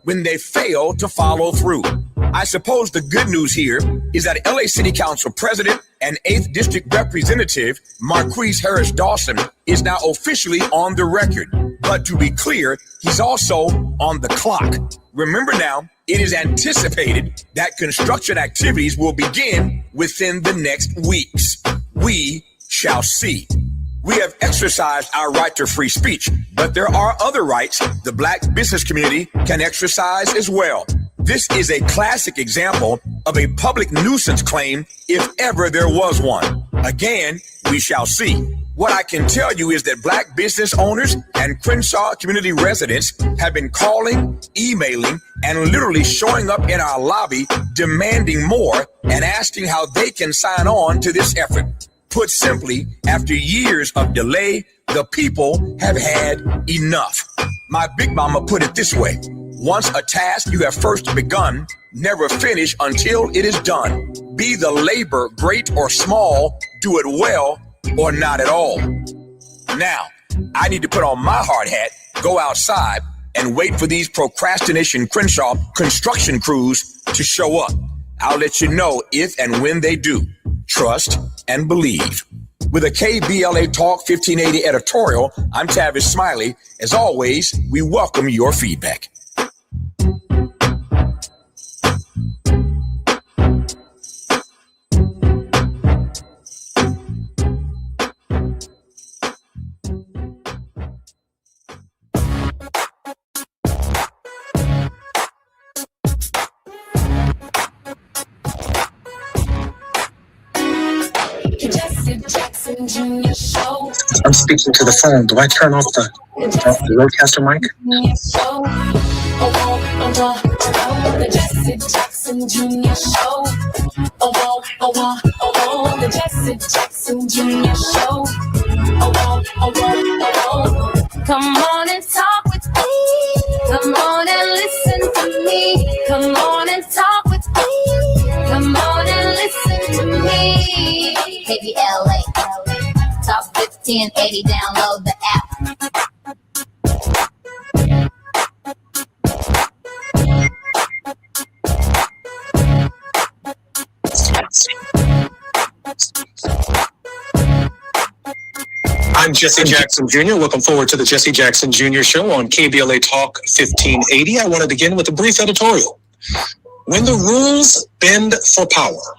When they fail to follow through. I suppose the good news here is that LA City Council President and 8th District Representative Marquise Harris Dawson is now officially on the record. But to be clear, he's also on the clock. Remember now, it is anticipated that construction activities will begin within the next weeks. We shall see. We have exercised our right to free speech, but there are other rights the black business community can exercise as well. This is a classic example of a public nuisance claim, if ever there was one. Again, we shall see. What I can tell you is that black business owners and Crenshaw community residents have been calling, emailing, and literally showing up in our lobby demanding more and asking how they can sign on to this effort. Put simply, after years of delay, the people have had enough. My big mama put it this way: once a task you have first begun, never finish until it is done. Be the labor great or small, do it well or not at all. Now, I need to put on my hard hat, go outside, and wait for these procrastination Crenshaw construction crews to show up. I'll let you know if and when they do. Trust and believe. With a KBLA Talk 1580 editorial, I'm Tavis Smiley. As always, we welcome your feedback. I'm speaking to the phone. Do I turn off the roadcaster mic? The Jesse Jackson Jr. Show. The Jesse Jackson Jr. Show. Come on and talk with me. Come on and listen to me. Come on and talk with me. Come on and listen to me. KBLA. Talk 1580, download the app. I'm Jesse Jackson Jr. Looking forward to the Jesse Jackson Jr. Show on KBLA Talk 1580. I want to begin with a brief editorial. When the rules bend for power,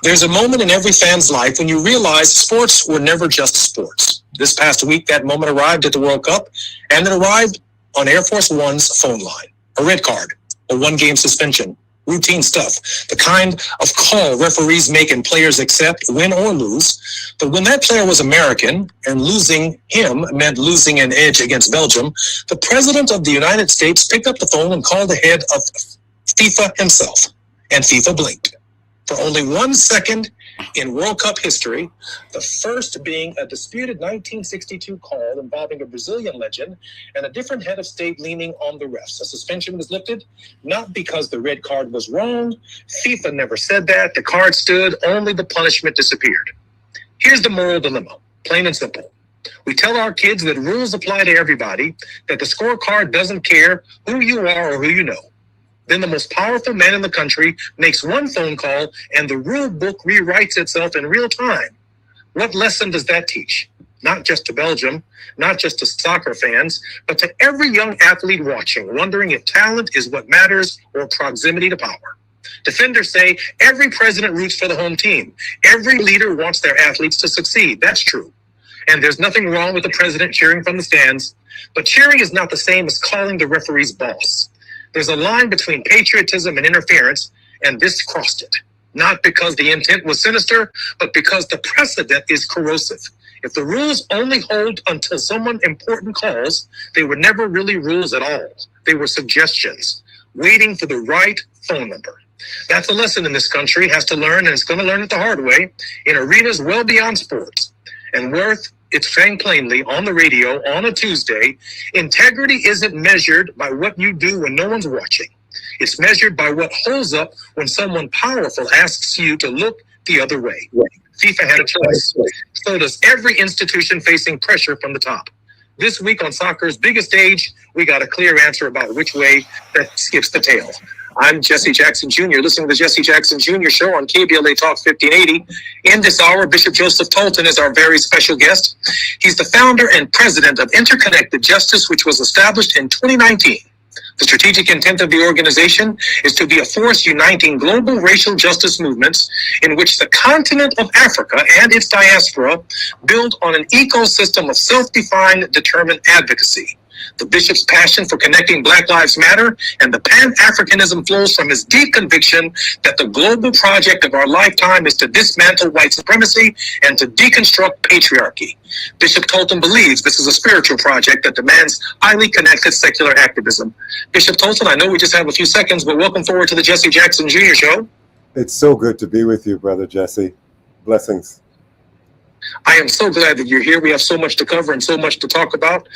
there's a moment in every fan's life when you realize sports were never just sports. This past week, that moment arrived at the World Cup, and it arrived on Air Force One's phone line. A red card, a one-game suspension, routine stuff, the kind of call referees make and players accept, win or lose. But when that player was American, and losing him meant losing an edge against Belgium, the President of the United States picked up the phone and called the head of FIFA himself, and FIFA blinked. For only 1 second in World Cup history, the first being a disputed 1962 call involving a Brazilian legend and a different head of state leaning on the refs. A suspension was lifted, not because the red card was wrong. FIFA never said that. The card stood, only the punishment disappeared. Here's the moral dilemma, plain and simple. We tell our kids that rules apply to everybody, that the scorecard doesn't care who you are or who you know. Then the most powerful man in the country makes one phone call and the rule book rewrites itself in real time. What lesson does that teach? not just to Belgium, not just to soccer fans, but to every young athlete watching, wondering if talent is what matters or proximity to power. Defenders say every president roots for the home team. Every leader wants their athletes to succeed. That's true. And there's nothing wrong with the president cheering from the stands, but cheering is not the same as calling the referee's boss. There's a line between patriotism and interference, and this crossed it. Not because the intent was sinister, but because the precedent is corrosive. If the rules only hold until someone important calls, they were never really rules at all. They were suggestions, waiting for the right phone number. That's a lesson in this country has to learn, and it's going to learn it the hard way, in arenas well beyond sports. And worth it's saying plainly on the radio on a Tuesday, integrity isn't measured by what you do when no one's watching. It's measured by what holds up when someone powerful asks you to look the other way. FIFA had a choice. So does every institution facing pressure from the top. This week on soccer's biggest stage, we got a clear answer about which way that skips the tail. I'm Jesse Jackson Jr., listening to the Jesse Jackson Jr. Show on KBLA Talk 1580. In this hour, Bishop Joseph Tolton is our very special guest. He's the founder and president of Interconnected Justice, which was established in 2019. The strategic intent of the organization is to be a force uniting global racial justice movements in which the continent of Africa and its diaspora build on an ecosystem of self-defined, determined advocacy. The bishop's passion for connecting Black Lives Matter and the Pan-Africanism flows from his deep conviction that the global project of our lifetime is to dismantle white supremacy and to deconstruct patriarchy. Bishop Tolton believes this is a spiritual project that demands highly connected secular activism. Bishop Tolton, I know we just have a few seconds, but welcome forward to the Jesse Jackson Jr. Show. It's so good to be with you, Brother Jesse. Blessings. I am so glad that you're here. We have so much to cover and so much to talk about.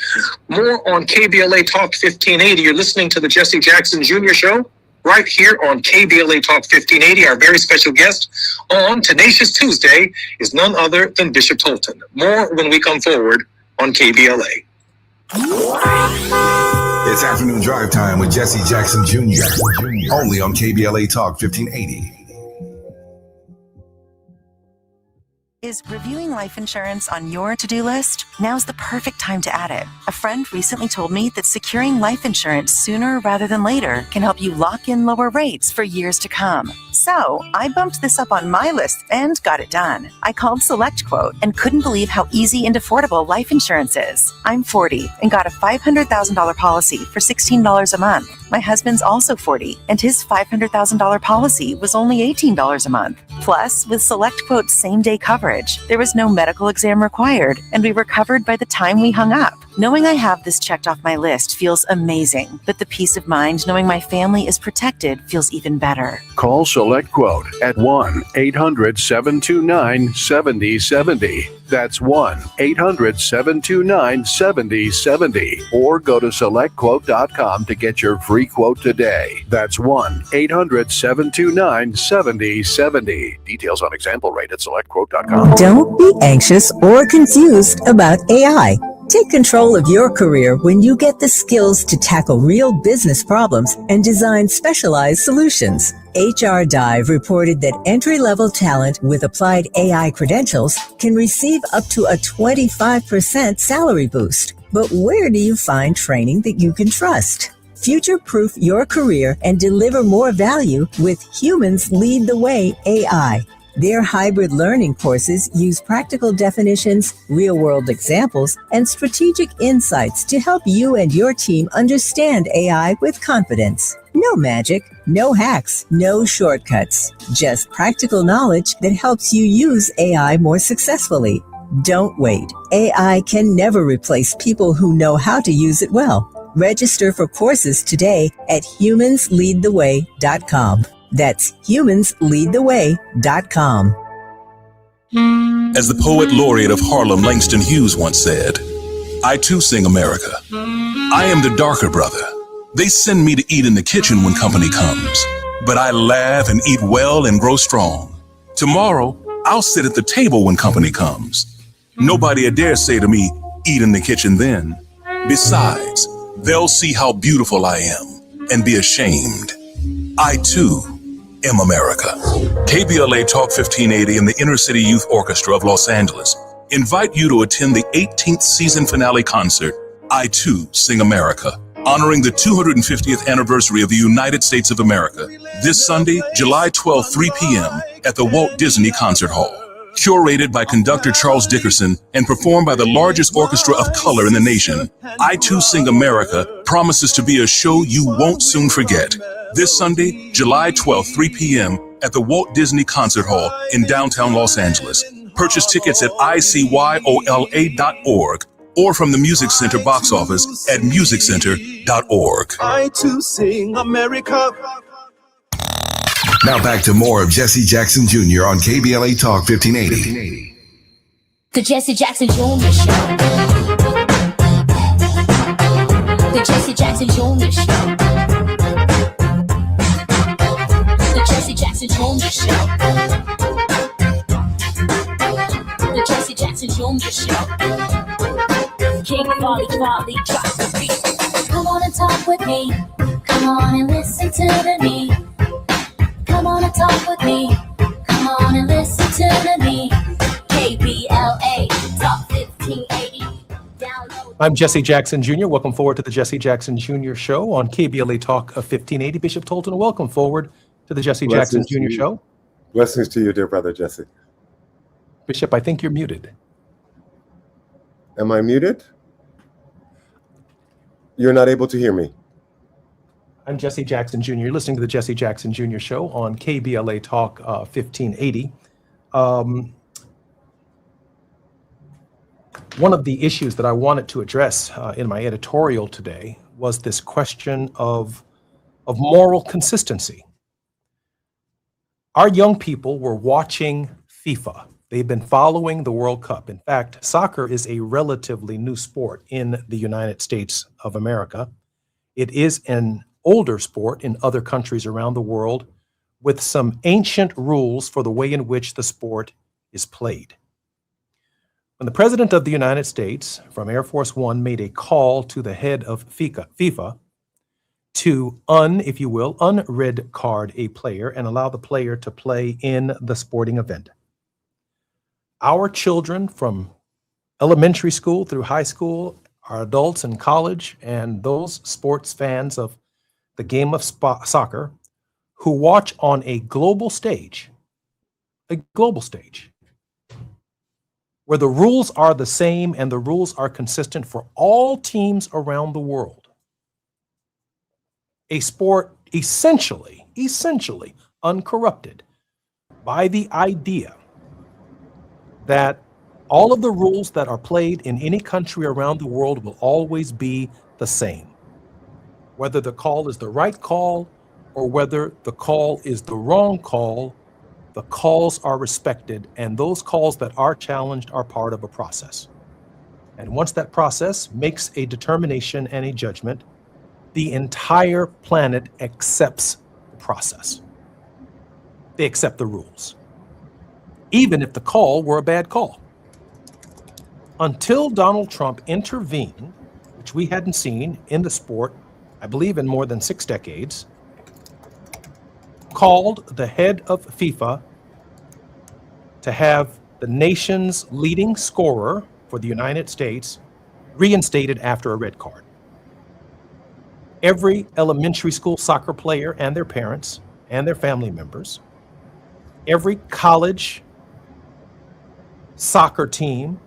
More on KBLA Talk 1580. You're listening to the Jesse Jackson Jr. Show right here on KBLA Talk 1580. Our very special guest on Tenacious Tuesday is none other than Bishop Tolton. More when we come forward on KBLA. It's afternoon drive time with Jesse Jackson Jr. Only on KBLA Talk 1580. Is reviewing life insurance on your to-do list? Now's the perfect time to add it. A friend recently told me that securing life insurance sooner rather than later can help you lock in lower rates for years to come. So I bumped this up on my list and got it done. I called SelectQuote and couldn't believe how easy and affordable life insurance is. I'm 40 and got a $500,000 policy for $16 a month. My husband's also 40 and his $500,000 policy was only $18 a month. Plus, with SelectQuote's same-day coverage, there was no medical exam required and we were covered by the time we hung up. Knowing I have this checked off my list feels amazing, but the peace of mind knowing my family is protected feels even better. Call SelectQuote at 1-800-729-7070. That's 1-800-729-7070. Or go to SelectQuote.com to get your free quote today. That's 1-800-729-7070. Details on example rate at SelectQuote.com. Don't be anxious or confused about AI. Take control of your career when you get the skills to tackle real business problems and design specialized solutions. HR Dive reported that entry-level talent with applied AI credentials can receive up to a 25% salary boost. But where do you find training that you can trust? Future-proof your career and deliver more value with Humans Lead the Way AI. Their hybrid learning courses use practical definitions, real-world examples, and strategic insights to help you and your team understand AI with confidence. No magic, no hacks, no shortcuts. Just practical knowledge that helps you use AI more successfully. Don't wait. AI can never replace people who know how to use it well. Register for courses today at humansleadtheway.com. That's humansleadtheway.com. As the poet laureate of Harlem, Langston Hughes, once said, I too sing America. I am the darker brother. They send me to eat in the kitchen when company comes, but I laugh and eat well and grow strong. Tomorrow, I'll sit at the table when company comes. Nobody dare say to me, eat in the kitchen then. Besides, they'll see how beautiful I am and be ashamed. I too am America. KBLA Talk 1580 and the Inner City Youth Orchestra of Los Angeles invite you to attend the 18th season finale concert, I Too Sing America, honoring the 250th anniversary of the United States of America, this Sunday, July 12, 3 p.m. at the Walt Disney Concert Hall. Curated by conductor Charles Dickerson and performed by the largest orchestra of color in the nation, I Too Sing America promises to be a show you won't soon forget. This Sunday, July 12, 3 p.m. at the Walt Disney Concert Hall in downtown Los Angeles. Purchase tickets at icyola.org or from the Music Center box office at musiccenter.org. I Too Sing America. Now back to more of Jesse Jackson Jr. on KBLA Talk 1580. The Jesse Jackson Jr. Show. The Jesse Jackson Jr. Show. The Jesse Jackson Jr. Show. The Jesse Jackson Jr. Show. King Volley, drop the beat. Come on and talk with me. Come on and listen to me. Come on and talk with me. Come on and listen to me. KBLA Talk 1580. Download. I'm Jesse Jackson Jr. Welcome forward to the Jesse Jackson Jr. Show on KBLA Talk of 1580. Bishop Tolton, welcome forward to the Jesse Jackson Jr. Show. Blessings to you, dear brother Jesse. Bishop, I think you're muted. Am I muted? You're not able to hear me. I'm Jesse Jackson Jr. You're listening to the Jesse Jackson Jr. Show on KBLA Talk 1580. One of the issues that I wanted to address in my editorial today was this question of moral consistency. Our young people were watching FIFA. They've been following the World Cup. In fact, soccer is a relatively new sport in the United States of America. It is an older sport in other countries around the world with some ancient rules for the way in which the sport is played. When the President of the United States from Air Force One made a call to the head of FIFA to if you will, unred card a player and allow the player to play in the sporting event, our children from elementary school through high school, our adults in college, and those sports fans of the game of soccer who watch on a global stage, where the rules are the same and the rules are consistent for all teams around the world. A sport essentially uncorrupted by the idea that all of the rules that are played in any country around the world will always be the same. Whether the call is the right call or whether the call is the wrong call, the calls are respected, and those calls that are challenged are part of a process. And once that process makes a determination and a judgment, the entire planet accepts the process. They accept the rules, even if the call were a bad call. Until Donald Trump intervened, which we hadn't seen in the sport, I believe in more than 6 decades, called the head of FIFA to have the nation's leading scorer for the United States reinstated after a red card. Every elementary school soccer player and their parents and their family members, every college soccer team,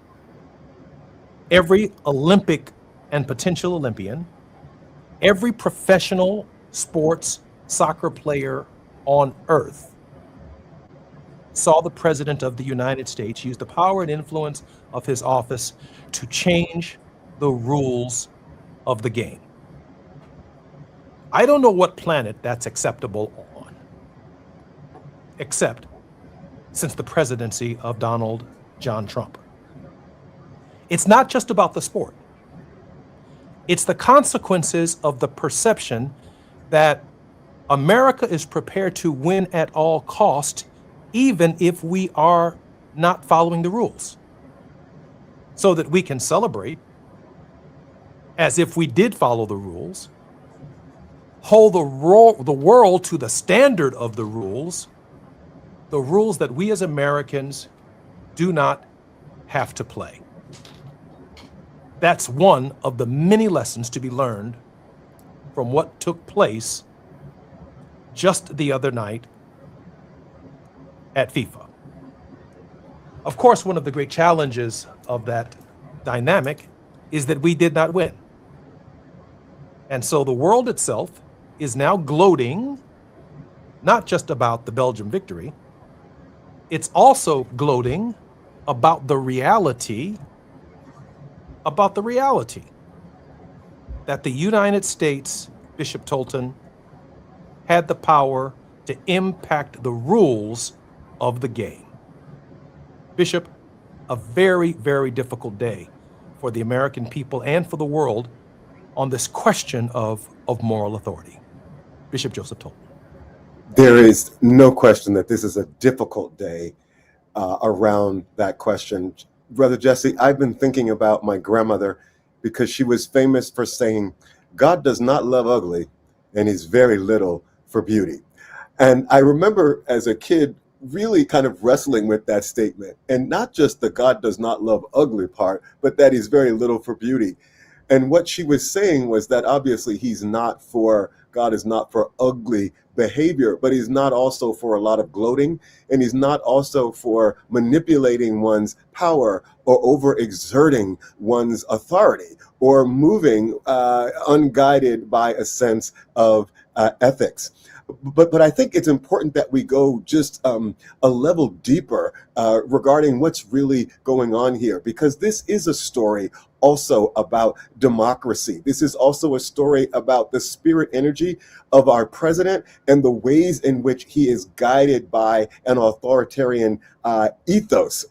every Olympic and potential Olympian, every professional sports soccer player on earth saw the President of the United States use the power and influence of his office to change the rules of the game. I don't know what planet that's acceptable on, except since the presidency of Donald John Trump. It's not just about the sport. It's the consequences of the perception that America is prepared to win at all cost, even if we are not following the rules, so that we can celebrate as if we did follow the rules, hold the world to the standard of the rules that we as Americans do not have to play. That's one of the many lessons to be learned from what took place just the other night at FIFA. Of course, one of the great challenges of that dynamic is that we did not win. And so the world itself is now gloating, not just about the Belgium victory, it's also gloating about the reality that the United States, Bishop Tolton, had the power to impact the rules of the game. Bishop, a very, very difficult day for the American people and for the world on this question of moral authority. Bishop Joseph Tolton. There is no question that this is a difficult day around that question. Brother Jesse, I've been thinking about my grandmother because she was famous for saying, God does not love ugly, and he's very little for beauty. And I remember as a kid really kind of wrestling with that statement, and not just the God does not love ugly part, but that he's very little for beauty. And what she was saying was that obviously God is not for ugly behavior, but he's not also for a lot of gloating, and he's not also for manipulating one's power or overexerting one's authority or moving unguided by a sense of ethics. But I think it's important that we go just a level deeper regarding what's really going on here, because this is a story also about democracy. This is also a story about the spirit energy of our president and the ways in which he is guided by an authoritarian ethos.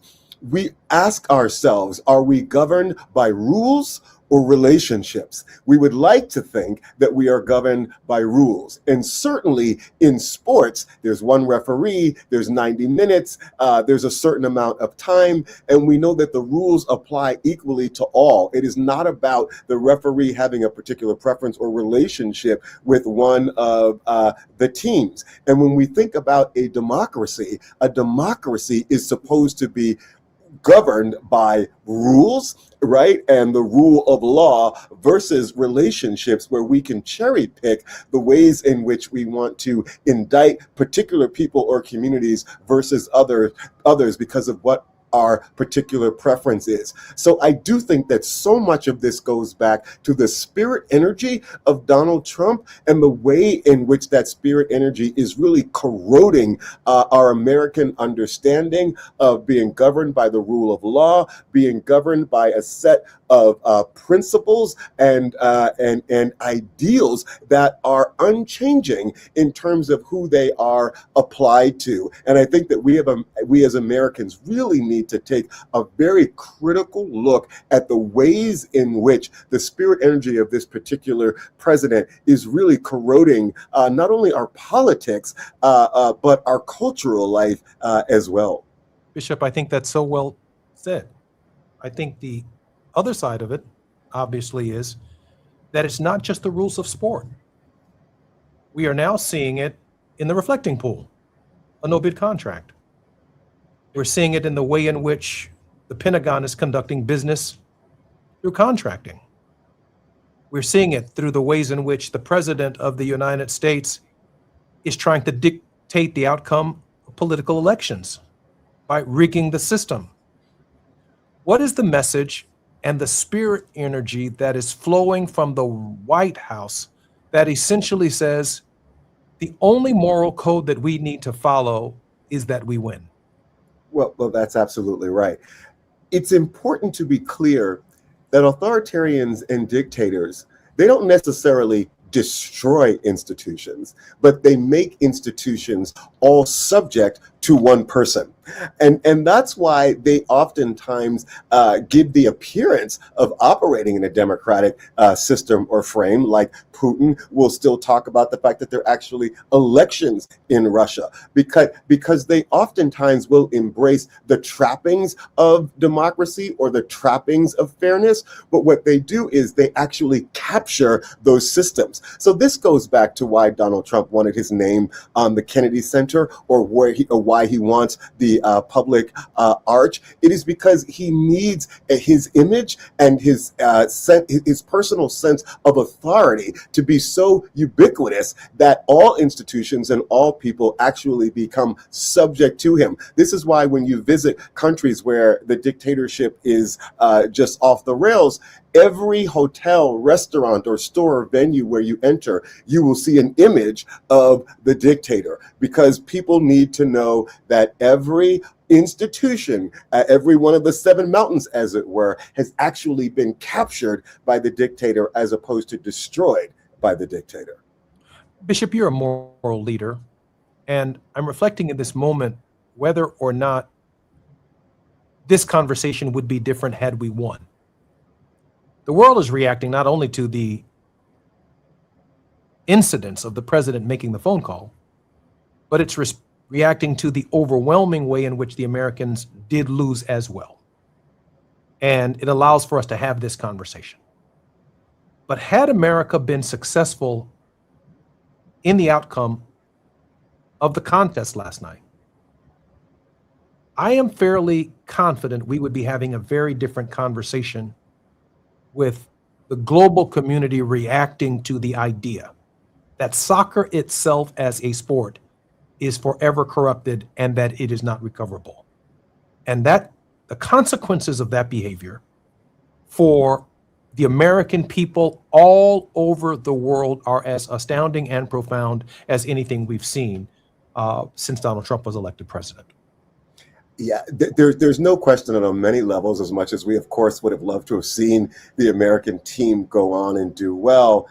We ask ourselves, are we governed by rules or relationships? We would like to think that we are governed by rules. And certainly in sports, there's one referee, there's 90 minutes, there's a certain amount of time, and we know that the rules apply equally to all. It is not about the referee having a particular preference or relationship with one of the teams. And when we think about a democracy is supposed to be governed by rules, right? And the rule of law versus relationships where we can cherry pick the ways in which we want to indict particular people or communities versus others because of what our particular preference is. So I do think that so much of this goes back to the spirit energy of Donald Trump and the way in which that spirit energy is really corroding our American understanding of being governed by the rule of law, being governed by a set of principles and ideals that are unchanging in terms of who they are applied to. And I think that we as Americans really need to take a very critical look at the ways in which the spirit energy of this particular president is really corroding not only our politics, but our cultural life as well. Bishop, I think that's so well said. I think the other side of it, obviously, is that it's not just the rules of sport. We are now seeing it in the reflecting pool, a no-bid contract. We're seeing it in the way in which the Pentagon is conducting business through contracting. We're seeing it through the ways in which the President of the United States is trying to dictate the outcome of political elections by rigging the system. What is the message and the spirit energy that is flowing from the White House that essentially says the only moral code that we need to follow is that we win? Well, that's absolutely right. It's important to be clear that authoritarians and dictators, they don't necessarily destroy institutions, but they make institutions all subject to one person. And that's why they oftentimes give the appearance of operating in a democratic system or frame. Like Putin will still talk about the fact that there are actually elections in Russia, because they oftentimes will embrace the trappings of democracy or the trappings of fairness. But what they do is they actually capture those systems. So this goes back to why Donald Trump wanted his name on the Kennedy Center, or why he wants the the public arch. It is because he needs his image and his personal sense of authority to be so ubiquitous that all institutions and all people actually become subject to him. This is why when you visit countries where the dictatorship is just off the rails, every hotel, restaurant, or store or venue where you enter, you will see an image of the dictator, because people need to know that every institution, every one of the seven mountains, as it were, has actually been captured by the dictator as opposed to destroyed by the dictator. Bishop, you're a moral leader, and I'm reflecting in this moment whether or not this conversation would be different had we won. The world is reacting not only to the incidents of the president making the phone call, but it's reacting to the overwhelming way in which the Americans did lose as well. And it allows for us to have this conversation. But had America been successful in the outcome of the contest last night, I am fairly confident we would be having a very different conversation with the global community reacting to the idea that soccer itself as a sport is forever corrupted and that it is not recoverable. And that the consequences of that behavior for the American people all over the world are as astounding and profound as anything we've seen since Donald Trump was elected president. Yeah, there's no question that on many levels, as much as we, of course, would have loved to have seen the American team go on and do well,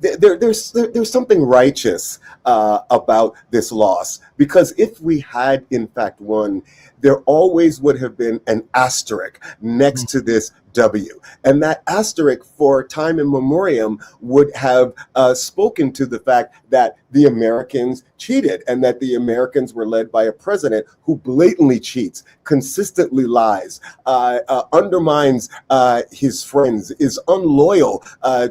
there's something righteous about this loss, because if we had in fact won, there always would have been an asterisk next to this W. And that asterisk for time in memoriam would have spoken to the fact that the Americans cheated and that the Americans were led by a president who blatantly cheats, consistently lies, undermines his friends, is unloyal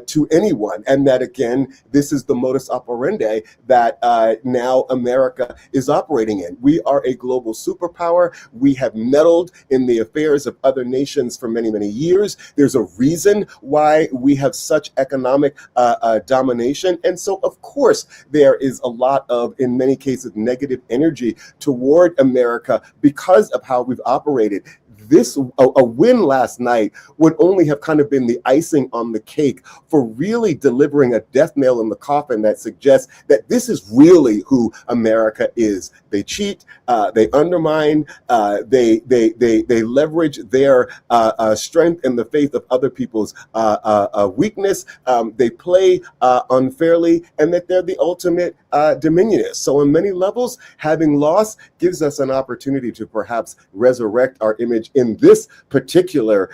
to anyone. And that, again, this is the modus operandi that now America is operating in. We are a global superpower. We have meddled in the affairs of other nations for many, many years. There's a reason why we have such economic domination. And so, of course, there is a lot of, in many cases, negative energy toward America because of how we've operated. This a win last night would only have kind of been the icing on the cake for really delivering a death nail in the coffin that suggests that this is really who America is. They cheat, they undermine, they leverage their strength in the faith of other people's weakness. They play unfairly, and that they're the ultimate dominionists. So on many levels, having lost gives us an opportunity to perhaps resurrect our image in this particular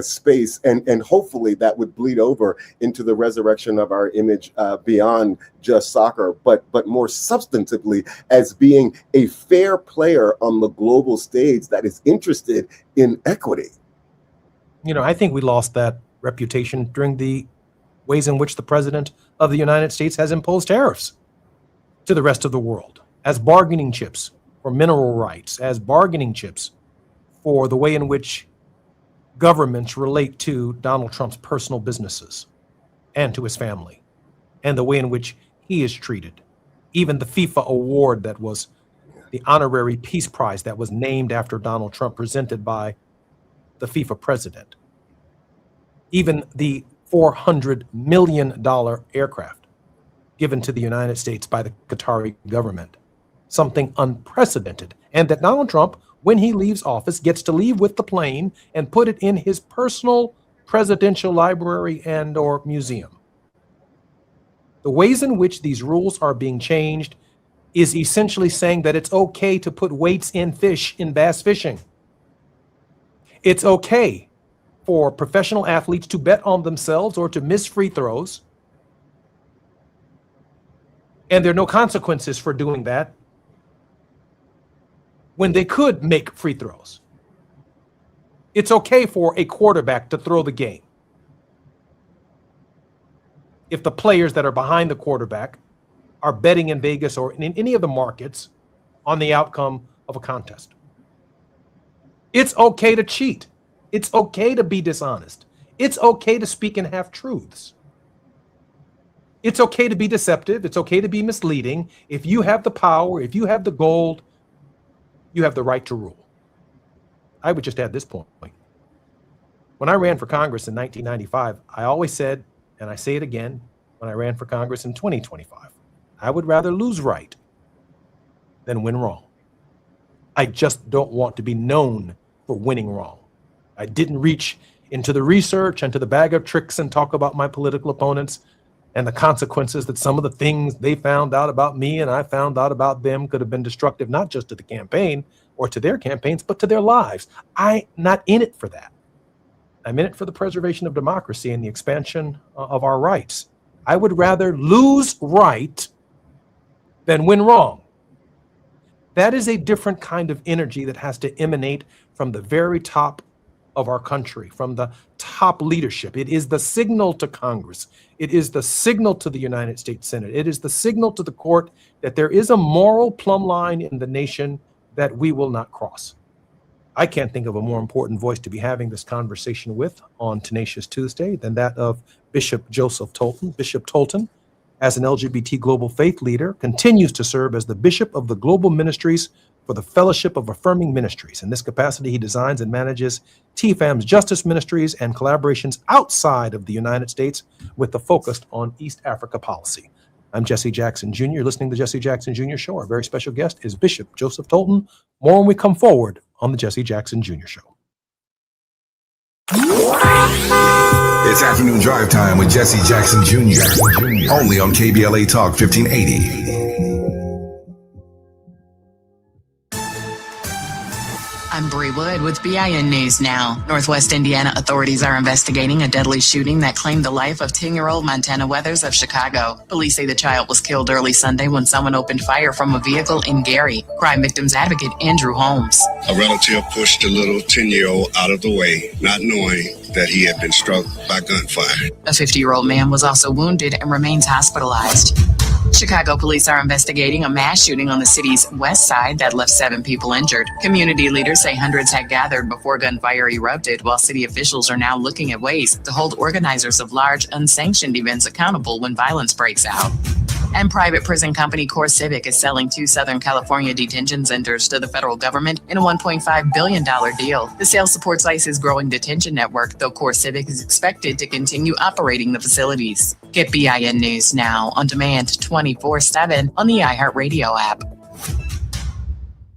space, and hopefully that would bleed over into the resurrection of our image beyond just soccer, but more substantively as being a fair player on the global stage that is interested in equity. You know, I think we lost that reputation during the ways in which the president of the United States has imposed tariffs to the rest of the world as bargaining chips for mineral rights, as bargaining chips for the way in which governments relate to Donald Trump's personal businesses and to his family, and the way in which he is treated. Even the FIFA award that was the honorary peace prize that was named after Donald Trump, presented by the FIFA president. Even the $400 million aircraft given to the United States by the Qatari government, something unprecedented. And that Donald Trump, when he leaves office, gets to leave with the plane and put it in his personal presidential library and or museum. The ways in which these rules are being changed is essentially saying that it's okay to put weights in fish in bass fishing. It's okay for professional athletes to bet on themselves or to miss free throws. And there are no consequences for doing that when they could make free throws. It's okay for a quarterback to throw the game if the players that are behind the quarterback are betting in Vegas or in any of the markets on the outcome of a contest. It's okay to cheat. It's okay to be dishonest. It's okay to speak in half-truths. It's okay to be deceptive. It's okay to be misleading. If you have the power, if you have the gold, you have the right to rule. I would just add this point. When I ran for Congress in 1995, I always said, and I say it again when I ran for Congress in 2025, I would rather lose right than win wrong. I just don't want to be known for winning wrong. I didn't reach into the research and to the bag of tricks and talk about my political opponents and the consequences that some of the things they found out about me and I found out about them could have been destructive, not just to the campaign or to their campaigns, but to their lives. I'm not in it for that. I'm in it for the preservation of democracy and the expansion of our rights. I would rather lose right than win wrong. That is a different kind of energy that has to emanate from the very top of our country, from the top leadership. It is the signal to Congress. It is the signal to the United States Senate. It is the signal to the court that there is a moral plumb line in the nation that we will not cross. I can't think of a more important voice to be having this conversation with on Tenacious Tuesday than that of Bishop Joseph Tolton. Bishop Tolton, as an LGBT global faith leader, continues to serve as the Bishop of the Global Ministries for the Fellowship of Affirming Ministries. In this capacity, he designs and manages TFAM's justice ministries and collaborations outside of the United States with the focus on East Africa policy. I'm Jesse Jackson Jr. You're listening to the Jesse Jackson Jr. Show. Our very special guest is Bishop Joseph Tolton. More when we come forward on the Jesse Jackson Jr. Show. It's afternoon drive time with Jesse Jackson Jr. Only on KBLA Talk 1580. I'm Bree Wood with BIN News Now. Northwest Indiana authorities are investigating a deadly shooting that claimed the life of 10-year-old Montana Weathers of Chicago. Police say the child was killed early Sunday when someone opened fire from a vehicle in Gary. Crime victims advocate Andrew Holmes. A relative pushed the little 10-year-old out of the way, not knowing that he had been struck by gunfire. A 50-year-old man was also wounded and remains hospitalized. Chicago police are investigating a mass shooting on the city's west side that left 7 people injured. Community leaders say hundreds had gathered before gunfire erupted, while city officials are now looking at ways to hold organizers of large, unsanctioned events accountable when violence breaks out. And private prison company CoreCivic is selling 2 Southern California detention centers to the federal government in a $1.5 billion deal. The sale supports ICE's growing detention network, though CoreCivic is expected to continue operating the facilities. Get BIN News Now on demand 24/7 on the iHeartRadio app.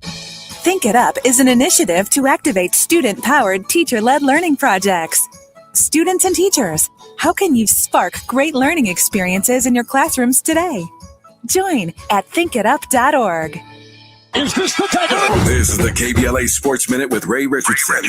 Think It Up is an initiative to activate student-powered, teacher-led learning projects. Students and teachers, how can you spark great learning experiences in your classrooms today? Join at thinkitup.org. Is this the time? This is the KBLA Sports Minute with Ray Richardson.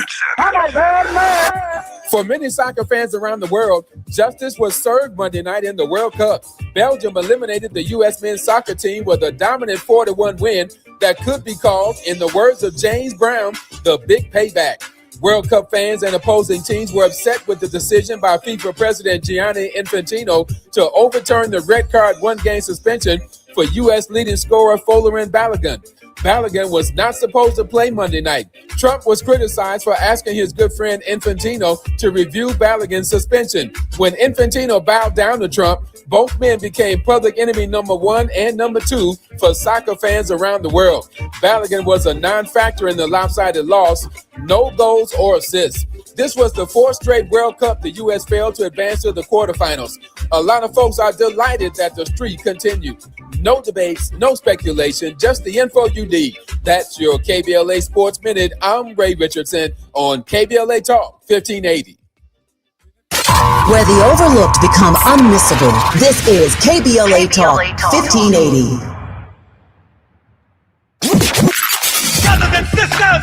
For many soccer fans around the world, justice was served Monday night in the World Cup. Belgium eliminated the U.S. men's soccer team with a dominant 4-1 win that could be called, in the words of James Brown, the big payback. World Cup fans and opposing teams were upset with the decision by FIFA President Gianni Infantino to overturn the red card 1-game suspension for U.S. leading scorer Folarin Balogun. Balogun was not supposed to play Monday night. Trump was criticized for asking his good friend Infantino to review Balogun's suspension. When Infantino bowed down to Trump, both men became public enemy number 1 and number 2 for soccer fans around the world. Balogun was a non-factor in the lopsided loss, no goals or assists. This was the 4th straight World Cup the U.S. failed to advance to the quarterfinals. A lot of folks are delighted that the streak continued. No debates, no speculation, just the info you need. That's your KBLA Sports Minute. I'm Ray Richardson on KBLA Talk 1580. Where the overlooked become unmissable, this is KBLA Talk 1580.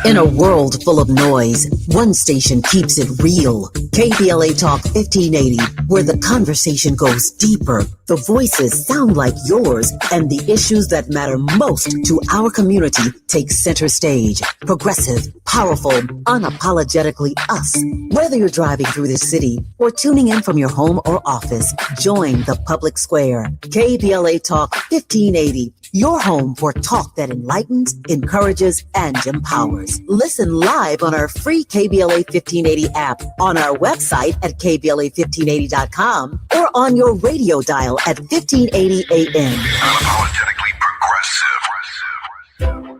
In a world full of noise, one station keeps it real. KBLA Talk 1580, where the conversation goes deeper, the voices sound like yours, and the issues that matter most to our community take center stage. Progressive, powerful, unapologetically us. Whether you're driving through the city or tuning in from your home or office, join the public square. KBLA Talk 1580, your home for talk that enlightens, encourages, and empowers. hours. Listen live on our free KBLA 1580 app, on our website at KBLA1580.com, or on your radio dial at 1580 AM. Unapologetically progressive.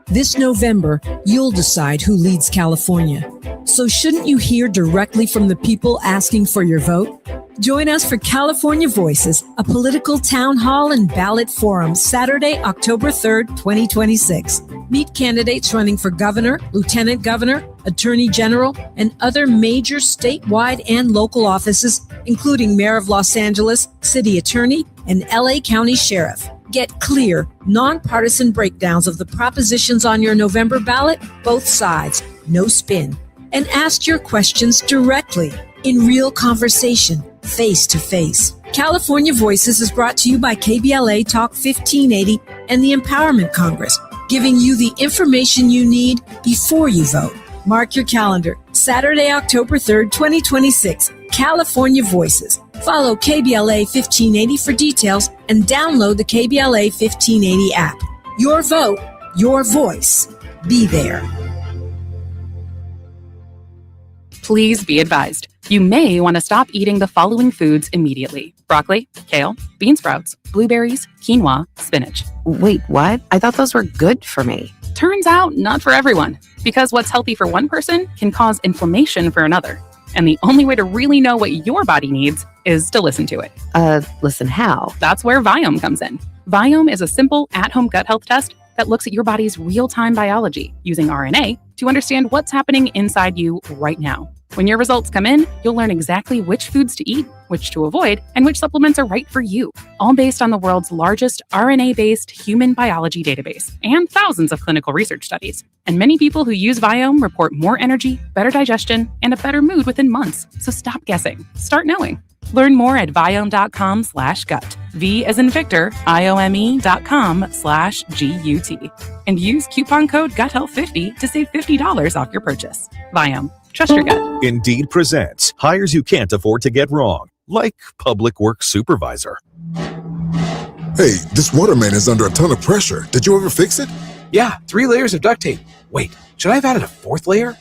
This November, you'll decide who leads California. So shouldn't you hear directly from the people asking for your vote? Join us for California Voices, a political town hall and ballot forum, Saturday, October 3rd, 2026. Meet candidates running for governor, lieutenant governor, attorney general, and other major statewide and local offices, including mayor of Los Angeles, city attorney, and LA County sheriff. Get clear, nonpartisan breakdowns of the propositions on your November ballot, both sides, no spin. And ask your questions directly, in real conversation, face to face. California Voices is brought to you by KBLA Talk 1580 and the Empowerment Congress, giving you the information you need before you vote. Mark your calendar, Saturday, October 3rd, 2026, California Voices. Follow KBLA 1580 for details and download the KBLA 1580 app. Your vote, your voice. Be there. Please be advised. You may want to stop eating the following foods immediately: broccoli, kale, bean sprouts, blueberries, quinoa, spinach. Wait, what? I thought those were good for me. Turns out not for everyone, because what's healthy for one person can cause inflammation for another. And the only way to really know what your body needs is to listen to it. Listen how? That's where Viome comes in. Viome is a simple at-home gut health test that looks at your body's real-time biology using RNA to understand what's happening inside you right now. When your results come in, you'll learn exactly which foods to eat, which to avoid, and which supplements are right for you, all based on the world's largest RNA-based human biology database and thousands of clinical research studies. And many people who use Viome report more energy, better digestion, and a better mood within months. So stop guessing. Start knowing. Learn more at Viome.com/gut. V as in Victor, IOME.com/GUT. And use coupon code GUTHEALTH50 to save $50 off your purchase. Viome. Trust your gut. Indeed presents hires you can't afford to get wrong, like public works supervisor. Hey, this waterman is under a ton of pressure. Did you ever fix it? Yeah, 3 layers of duct tape. Wait, should I have added a 4th layer?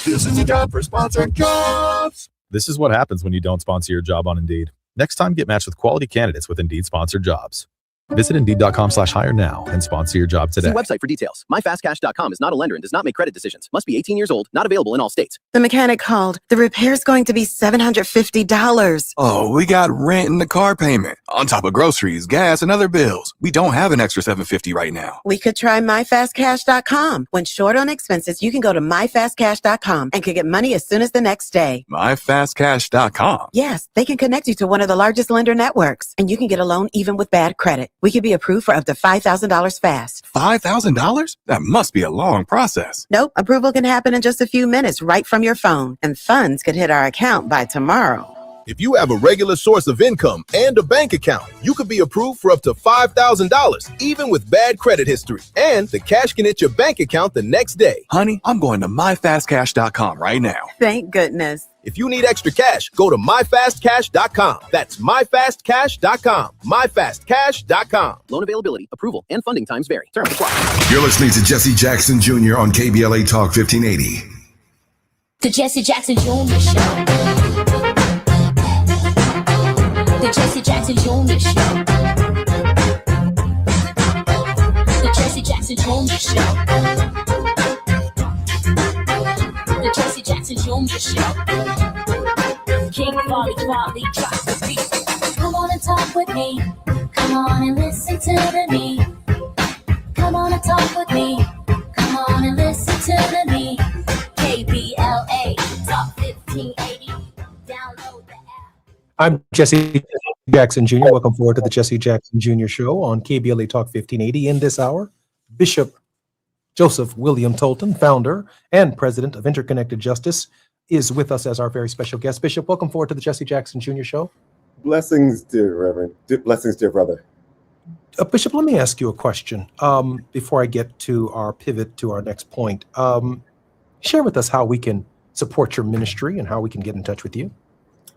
This is a job for sponsored jobs. This is what happens when you don't sponsor your job on Indeed. Next time, get matched with quality candidates with Indeed sponsored jobs. Visit Indeed.com/hire now and sponsor your job today. See website for details. MyFastCash.com is not a lender and does not make credit decisions. Must be 18 years old. Not available in all states. The mechanic called. The repair's going to be $750. Oh, we got rent and the car payment on top of groceries, gas, and other bills. We don't have an extra $750 right now. We could try MyFastCash.com. When short on expenses, you can go to MyFastCash.com and can get money as soon as the next day. MyFastCash.com. Yes, they can connect you to one of the largest lender networks, and you can get a loan even with bad credit. We could be approved for up to $5,000 fast. $5,000? That must be a long process. Nope, approval can happen in just a few minutes right from your phone, and funds could hit our account by tomorrow. If you have a regular source of income and a bank account, you could be approved for up to $5,000, even with bad credit history. And the cash can hit your bank account the next day. Honey, I'm going to MyFastCash.com right now. Thank goodness. If you need extra cash, go to MyFastCash.com. That's MyFastCash.com. MyFastCash.com. Loan availability, approval, and funding times vary. Terms apply. You're listening to Jesse Jackson Jr. on KBLA Talk 1580. The Jesse Jackson Jr. Show. The Jesse Jackson Jr. Show. The Jesse Jackson Jr. Show. The Jesse Jackson Jr. Show. King Volley, drop the beat. Come on and talk with me. Come on and listen to me. Come on and talk with me. Come on and listen to me. KBLA Talk 1580. Download the app. I'm Jesse Jackson Jr. Welcome forward to the Jesse Jackson Jr. Show on KBLA Talk 1580. In this hour, Bishop Joseph William Tolton, founder and president of Interconnected Justice, is with us as our very special guest. Bishop, welcome forward to the Jesse Jackson Jr. Show. Blessings, dear Reverend. Blessings, dear brother. Bishop, let me ask you a question before I get to our pivot to our next point. Share with us how we can support your ministry and how we can get in touch with you.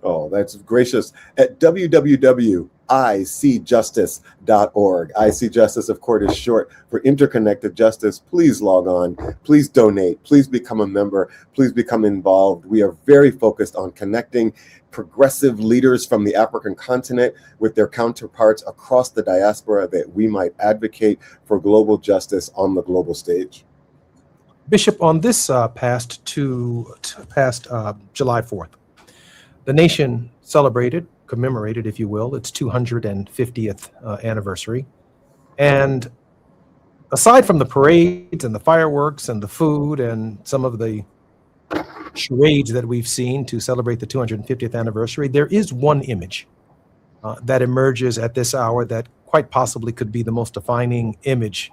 Oh, that's gracious. At www.kbla.org. icjustice.org. IC Justice, of course, is short for Interconnected Justice. Please log on. Please donate. Please become a member. Please become involved. We are very focused on connecting progressive leaders from the African continent with their counterparts across the diaspora that we might advocate for global justice on the global stage. Bishop, on this past July 4th, the nation commemorated, if you will, its 250th anniversary. And aside from the parades and the fireworks and the food and some of the charades that we've seen to celebrate the 250th anniversary, there is one image that emerges at this hour that quite possibly could be the most defining image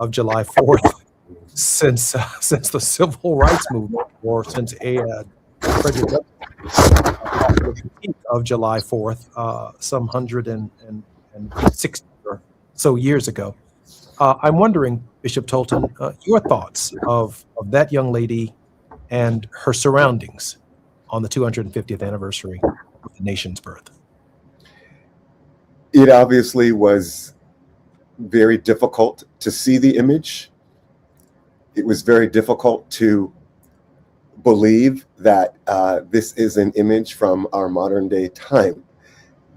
of July 4th since the civil rights movement, or since Frederick of July 4th, some 160 or so years ago. I'm wondering, Bishop Tolton, your thoughts of that young lady and her surroundings on the 250th anniversary of the nation's birth. It obviously was very difficult to see the image. It was very difficult to believe that this is an image from our modern day time.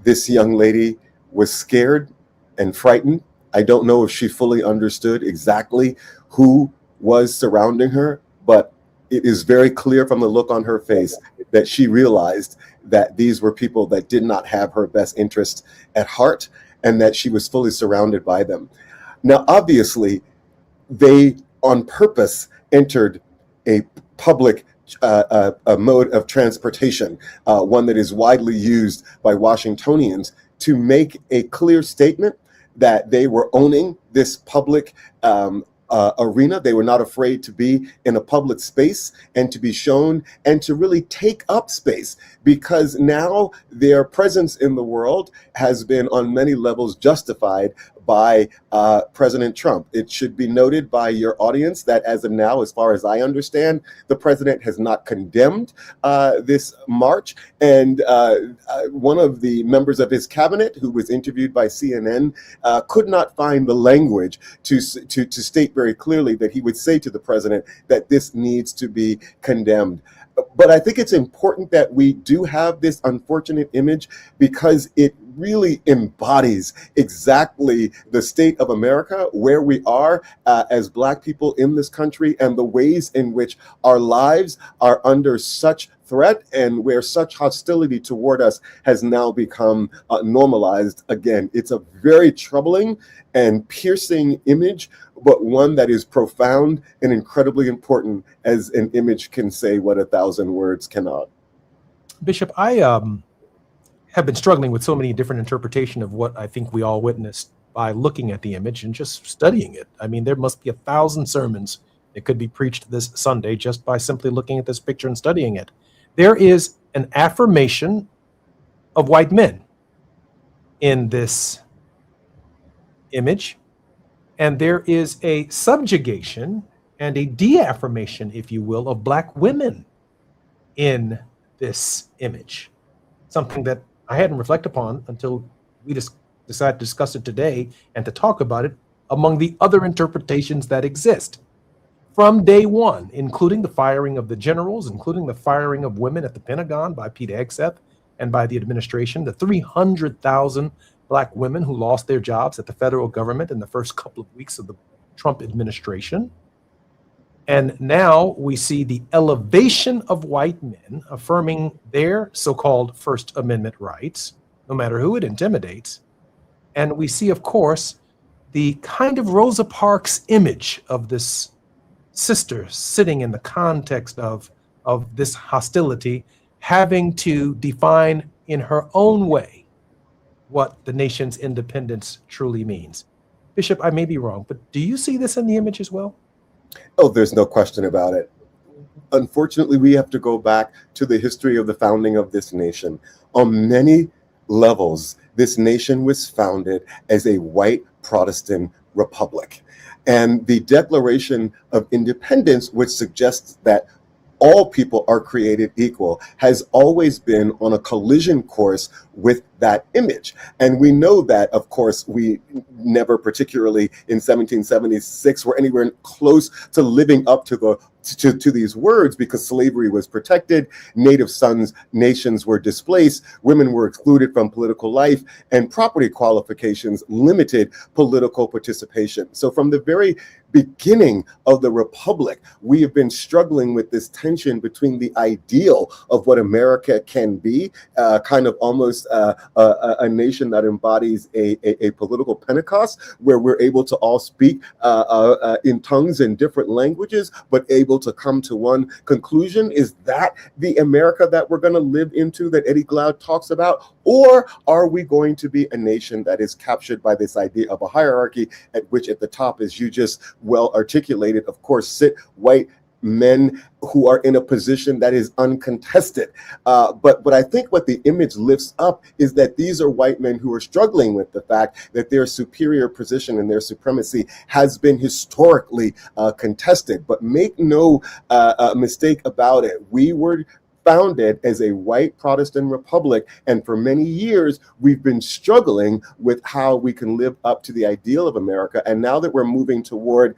This young lady was scared and frightened. I don't know if she fully understood exactly who was surrounding her, but it is very clear from the look on her face that she realized that these were people that did not have her best interest at heart, and that she was fully surrounded by them. Now, obviously, they on purpose entered a public a mode of transportation, one that is widely used by Washingtonians, to make a clear statement that they were owning this public arena. They were not afraid to be in a public space and to be shown and to really take up space, because now their presence in the world has been on many levels justified by President Trump. It should be noted by your audience that as of now, as far as I understand, the president has not condemned this march. And one of the members of his cabinet, who was interviewed by CNN, could not find the language to state very clearly that he would say to the president that this needs to be condemned. But I think it's important that we do have this unfortunate image, because it really embodies exactly the state of America, where we are as Black people in this country, and the ways in which our lives are under such threat, and where such hostility toward us has now become normalized again. It's a very troubling and piercing image, but one that is profound and incredibly important, as an image can say what 1,000 words cannot. Bishop, I have been struggling with so many different interpretations of what I think we all witnessed by looking at the image and just studying it. I mean, there must be 1,000 sermons that could be preached this Sunday just by simply looking at this picture and studying it. There is an affirmation of white men in this image, and there is a subjugation and a deaffirmation, if you will, of Black women in this image. Something that I hadn't reflected upon until we just decided to discuss it today and to talk about it among the other interpretations that exist from day one, including the firing of the generals, including the firing of women at the Pentagon by Pete Hegseth and by the administration, the 300,000 Black women who lost their jobs at the federal government in the first couple of weeks of the Trump administration. And now we see the elevation of white men affirming their so-called First Amendment rights, no matter who it intimidates. And we see, of course, the kind of Rosa Parks image of this sister sitting in the context of this hostility, having to define in her own way what the nation's independence truly means. Bishop, I may be wrong, but do you see this in the image as well? Oh, there's no question about it. Unfortunately, we have to go back to the history of the founding of this nation. On many levels, this nation was founded as a white Protestant republic. And the Declaration of Independence, which suggests that all people are created equal has always been on a collision course with that image. And we know that, of course, we never, particularly in 1776, were anywhere close to living up to these words, because slavery was protected, native nations were displaced, women were excluded from political life, and property qualifications limited political participation. So from the very beginning of the Republic, we have been struggling with this tension between the ideal of what America can be, kind of almost a nation that embodies a political Pentecost, where we're able to all speak in tongues in different languages, but able to come to one conclusion. Is that the America that we're going to live into, that Eddie Glaude talks about? Or are we going to be a nation that is captured by this idea of a hierarchy, at which at the top, as you just well articulated, of course, sit white men who are in a position that is uncontested. But I think what the image lifts up is that these are white men who are struggling with the fact that their superior position and their supremacy has been historically contested. But make no mistake about it, we were founded as a white Protestant republic, and for many years we've been struggling with how we can live up to the ideal of America. And now that we're moving toward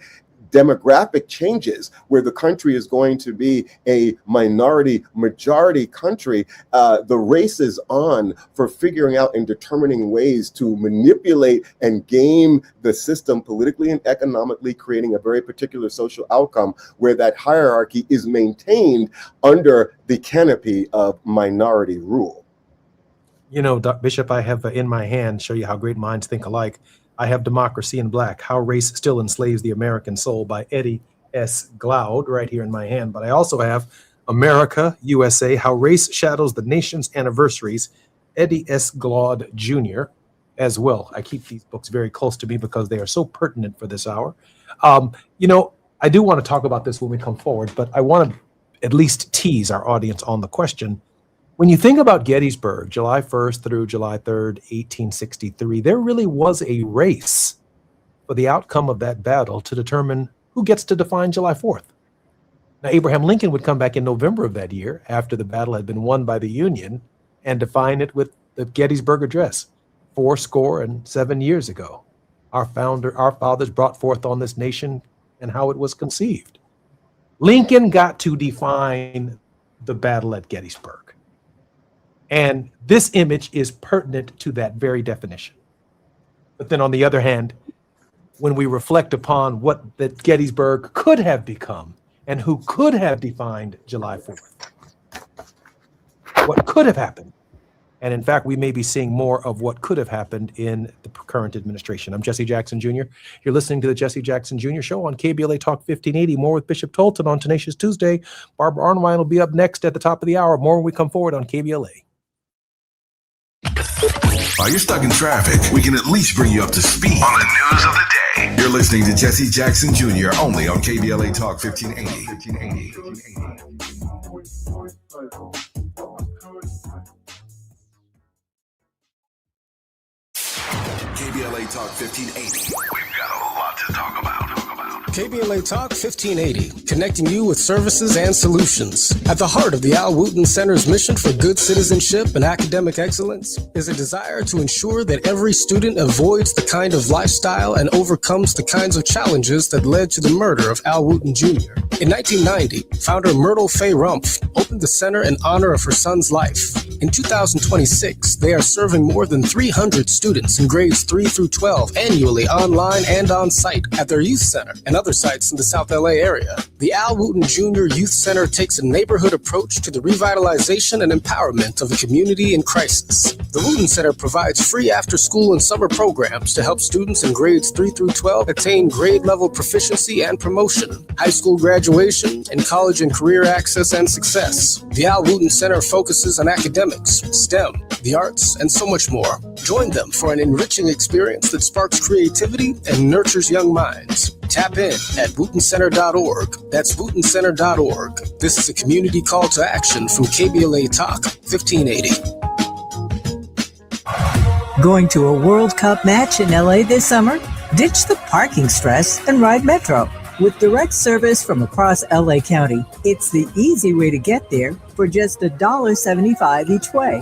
demographic changes, where the country is going to be a minority majority country, the race is on for figuring out and determining ways to manipulate and game the system politically and economically, creating a very particular social outcome where that hierarchy is maintained under the canopy of minority rule. You know, Bishop, I have in my hand, show you how great minds think alike, I have Democracy in Black, How Race Still Enslaves the American Soul by Eddie S. Glaude right here in my hand. But I also have America, USA, How Race Shadows the Nation's Anniversaries, Eddie S. Glaude Jr. as well. I keep these books very close to me because they are so pertinent for this hour. You know, I do want to talk about this when we come forward, but I want to at least tease our audience on the question. When you think about Gettysburg, July 1st through July 3rd, 1863, there really was a race for the outcome of that battle to determine who gets to define July 4th. Now, Abraham Lincoln would come back in November of that year, after the battle had been won by the Union, and define it with the Gettysburg Address 77 years ago. Our fathers brought forth on this nation and how it was conceived. Lincoln got to define the battle at Gettysburg. And this image is pertinent to that very definition. But then on the other hand, when we reflect upon what that Gettysburg could have become and who could have defined July 4th, what could have happened. And in fact, we may be seeing more of what could have happened in the current administration. I'm Jesse Jackson Jr. You're listening to the Jesse Jackson Jr. Show on KBLA Talk 1580. More with Bishop Tolton on Tenacious Tuesday. Barbara Arnwine will be up next at the top of the hour. More when we come forward on KBLA. While you're stuck in traffic, we can at least bring you up to speed on the news of the day. You're listening to Jesse Jackson Jr. only on KBLA Talk 1580. KBLA Talk 1580. We've got a lot to talk about. KBLA Talk 1580, connecting you with services and solutions. At the heart of the Al Wooten Center's mission for good citizenship and academic excellence is a desire to ensure that every student avoids the kind of lifestyle and overcomes the kinds of challenges that led to the murder of Al Wooten Jr. In 1990, founder Myrtle Fay Rumpf opened the center in honor of her son's life. In 2026, they are serving more than 300 students in grades 3 through 12 annually online and on site at their youth center and other sites in the South LA area. The Al Wooten Jr. Youth Center takes a neighborhood approach to the revitalization and empowerment of a community in crisis. The Wooten Center provides free after-school and summer programs to help students in grades 3 through 12 attain grade-level proficiency and promotion, high school graduation, and college and career access and success. The Al Wooten Center focuses on academics, STEM, the arts, and so much more. Join them for an enriching experience that sparks creativity and nurtures young minds. Tap in at WootenCenter.org. That's WootenCenter.org. This is a community call to action from KBLA Talk 1580. Going to a World Cup match in LA this summer? Ditch the parking stress and ride Metro. With direct service from across LA County, it's the easy way to get there for just $1.75 each way.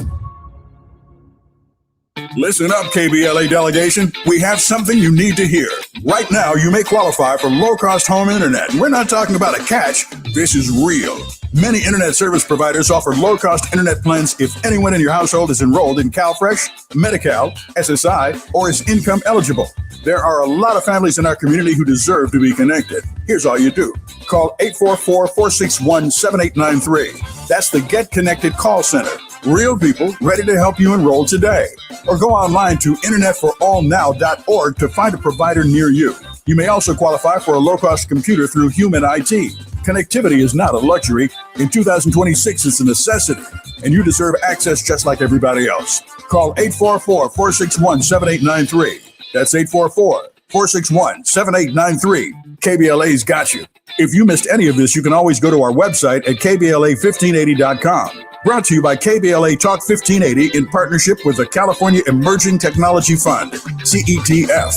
Listen up, KBLA delegation. We have something you need to hear. Right now, you may qualify for low-cost home internet. We're not talking about a catch. This is real. Many internet service providers offer low-cost internet plans if anyone in your household is enrolled in CalFresh, Medi-Cal, SSI, or is income eligible. There are a lot of families in our community who deserve to be connected. Here's all you do. Call 844-461-7893. That's the Get Connected call center. Real people ready to help you enroll today. Or go online to internetforallnow.org to find a provider near you. You may also qualify for a low-cost computer through Human IT. Connectivity is not a luxury. In 2026, it's a necessity, and you deserve access just like everybody else. Call 844-461-7893. That's 844-461-7893. KBLA's got you. If you missed any of this, you can always go to our website at kbla1580.com. Brought to you by KBLA Talk 1580 in partnership with the California Emerging Technology Fund, CETF.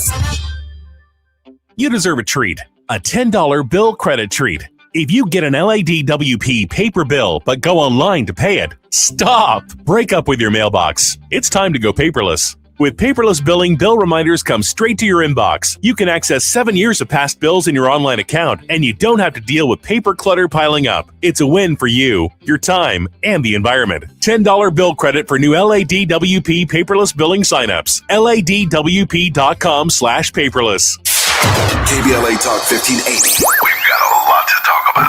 You deserve a treat, a $10 bill credit treat. If you get an LADWP paper bill but go online to pay it, stop! Break up with your mailbox. It's time to go paperless. With paperless billing, bill reminders come straight to your inbox. You can access 7 years of past bills in your online account, and you don't have to deal with paper clutter piling up. It's a win for you, your time, and the environment. $10 bill credit for new LADWP paperless billing signups. LADWP.com/paperless. KBLA Talk 1580. We've got a lot to talk about.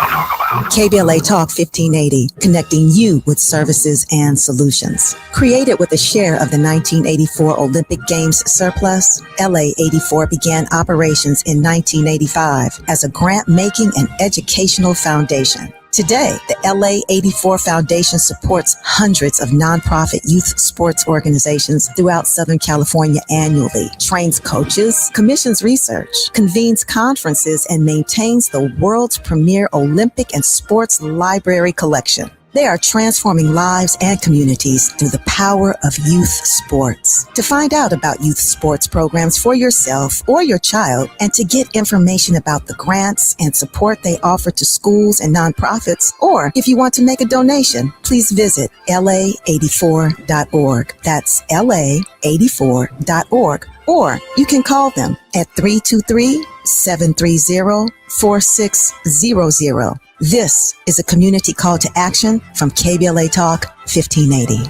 KBLA Talk 1580, connecting you with services and solutions. Created with a share of the 1984 Olympic Games surplus, LA 84 began operations in 1985 as a grant-making and educational foundation. Today, the LA 84 Foundation supports hundreds of nonprofit youth sports organizations throughout Southern California annually, trains coaches, commissions research, convenes conferences, and maintains the world's premier Olympic and sports library collection. They are transforming lives and communities through the power of youth sports. To find out about youth sports programs for yourself or your child, and to get information about the grants and support they offer to schools and nonprofits, or if you want to make a donation, please visit la84.org. That's la84.org. Or you can call them at 323-730-4600. This is a community call to action from KBLA Talk 1580.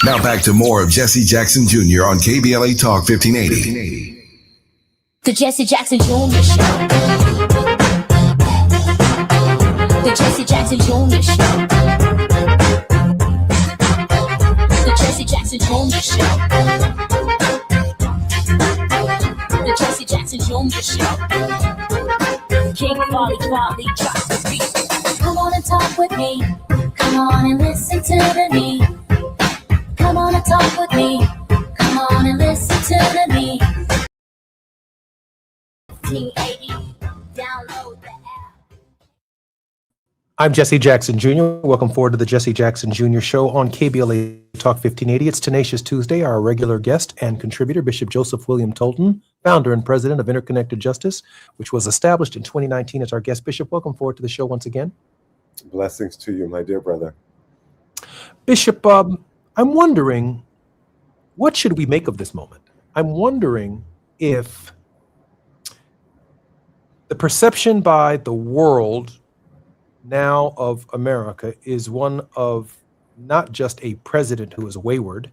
Now back to more of Jesse Jackson Jr. on KBLA Talk 1580. The Jesse Jackson Jr. Show. The Jesse Jackson Jr. Show. The Jesse Jackson Jr. Show. The Jesse Jackson Jr. Show. King Quality drops the beat. Come on and talk with me. Come on and listen to the me. Come on and talk with me. Come on and listen to the me. 1580. Download the app. I'm Jesse Jackson Jr. Welcome forward to the Jesse Jackson Jr. Show on KBLA Talk 1580. It's Tenacious Tuesday. Our regular guest and contributor, Bishop Joseph William Tolton, founder and president of Interconnected Justice, which was established in 2019 as our guest. Bishop, welcome forward to the show once again. Blessings to you, my dear brother. Bishop, I'm wondering, what should we make of this moment? I'm wondering if the perception by the world now of America is one of not just a president who is wayward,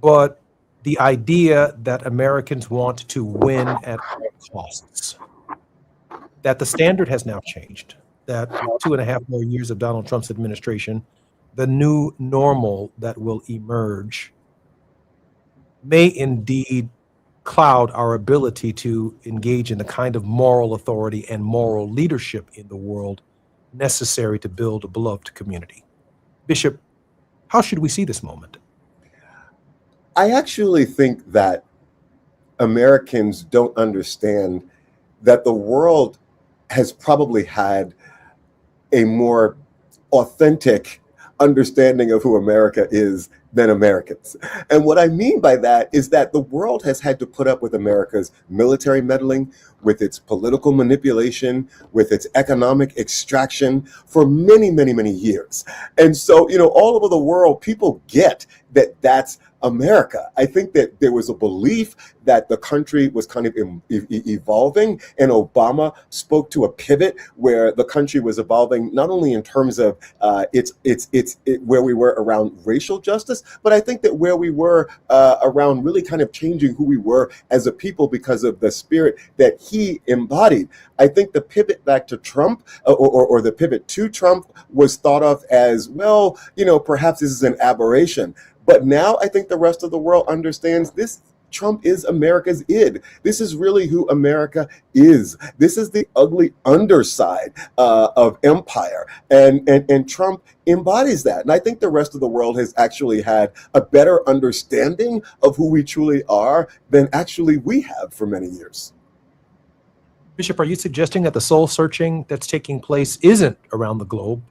but the idea that Americans want to win at all costs. That the standard has now changed, that 2.5 more years of Donald Trump's administration, the new normal that will emerge may indeed cloud our ability to engage in the kind of moral authority and moral leadership in the world necessary to build a beloved community. Bishop, how should we see this moment? I actually think that Americans don't understand that the world has probably had a more authentic understanding of who America is than Americans. And what I mean by that is that the world has had to put up with America's military meddling, with its political manipulation, with its economic extraction for many, many, many years. And so, all over the world, people get that that's America. I think that there was a belief that the country was kind of evolving, and Obama spoke to a pivot where the country was evolving not only in terms of where we were around racial justice, but I think that where we were around really kind of changing who we were as a people because of the spirit that he embodied. I think the pivot back to Trump or the pivot to Trump was thought of as, well, perhaps this is an aberration. But now I think the rest of the world understands this. Trump is America's id. This is really who America is. This is the ugly underside of empire. And Trump embodies that. And I think the rest of the world has actually had a better understanding of who we truly are than actually we have for many years. Bishop, are you suggesting that the soul searching that's taking place isn't around the globe?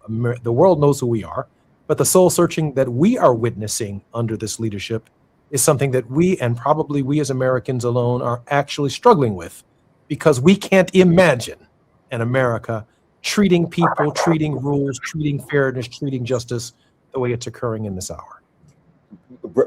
The world knows who we are, but the soul searching that we are witnessing under this leadership is something that we, and probably we as Americans alone, are actually struggling with, because we can't imagine an America treating people, treating rules, treating fairness, treating justice the way it's occurring in this hour?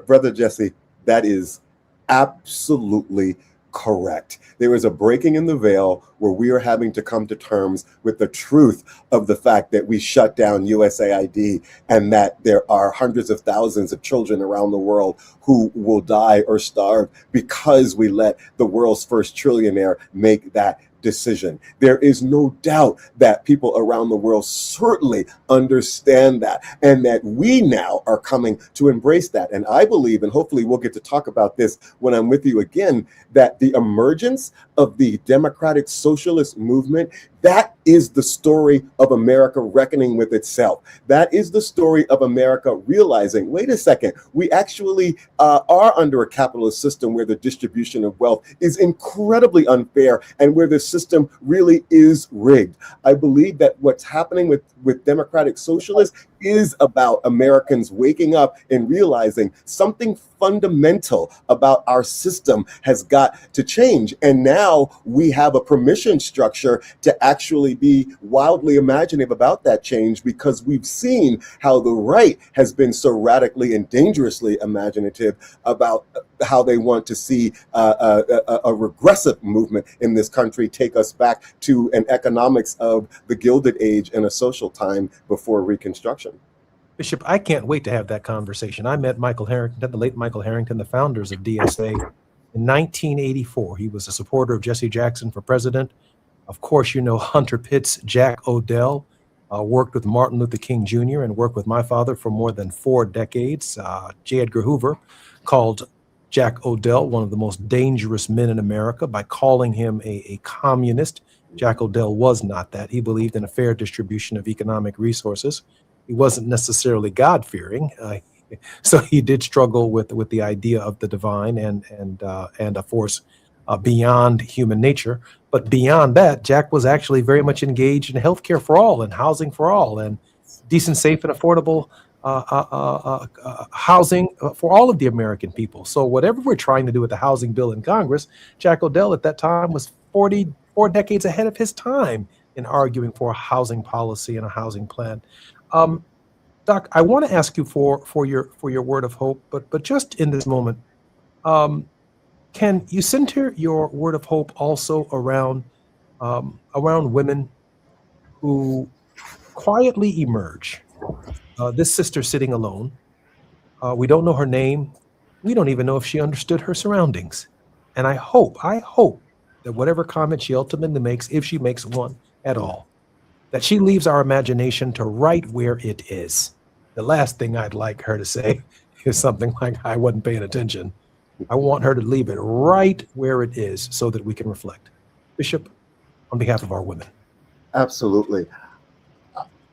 Brother Jesse, that is absolutely correct. There is a breaking in the veil where we are having to come to terms with the truth of the fact that we shut down USAID and that there are hundreds of thousands of children around the world who will die or starve because we let the world's first trillionaire make that decision. There is no doubt that people around the world certainly understand that, and that we now are coming to embrace that. And I believe, and hopefully we'll get to talk about this when I'm with you again, that the emergence of the democratic socialist movement, that is the story of America reckoning with itself. That is the story of America realizing, wait a second, we actually are under a capitalist system where the distribution of wealth is incredibly unfair and where the system really is rigged. I believe that what's happening with democratic socialists is about Americans waking up and realizing something fundamental about our system has got to change. And now we have a permission structure to actually be wildly imaginative about that change, because we've seen how the right has been so radically and dangerously imaginative about how they want to see a regressive movement in this country take us back to an economics of the Gilded Age and a social time before Reconstruction. Bishop, I can't wait to have that conversation. I met Michael Harrington, the late Michael Harrington, the founders of DSA, in 1984. He was a supporter of Jesse Jackson for president. Of course, you know Hunter Pitt's Jack Odell, worked with Martin Luther King Jr. and worked with my father for more than 4 decades. J. Edgar Hoover called Jack Odell one of the most dangerous men in America by calling him a communist. Jack Odell was not that. He believed in a fair distribution of economic resources. He wasn't necessarily God-fearing, so he did struggle with the idea of the divine and a force beyond human nature. But beyond that, Jack was actually very much engaged in healthcare for all and housing for all and decent, safe, and affordable housing for all of the American people. So whatever we're trying to do with the housing bill in Congress, Jack Odell at that time was 44 decades ahead of his time in arguing for a housing policy and a housing plan. Doc, I want to ask you for your word of hope, but just in this moment, can you center your word of hope also around women who quietly emerge? This sister sitting alone. We don't know her name. We don't even know if she understood her surroundings. And I hope that whatever comment she ultimately makes, if she makes one at all, that she leaves our imagination to right where it is. The last thing I'd like her to say is something like, I wasn't paying attention. I want her to leave it right where it is so that we can reflect. Bishop, on behalf of our women. Absolutely.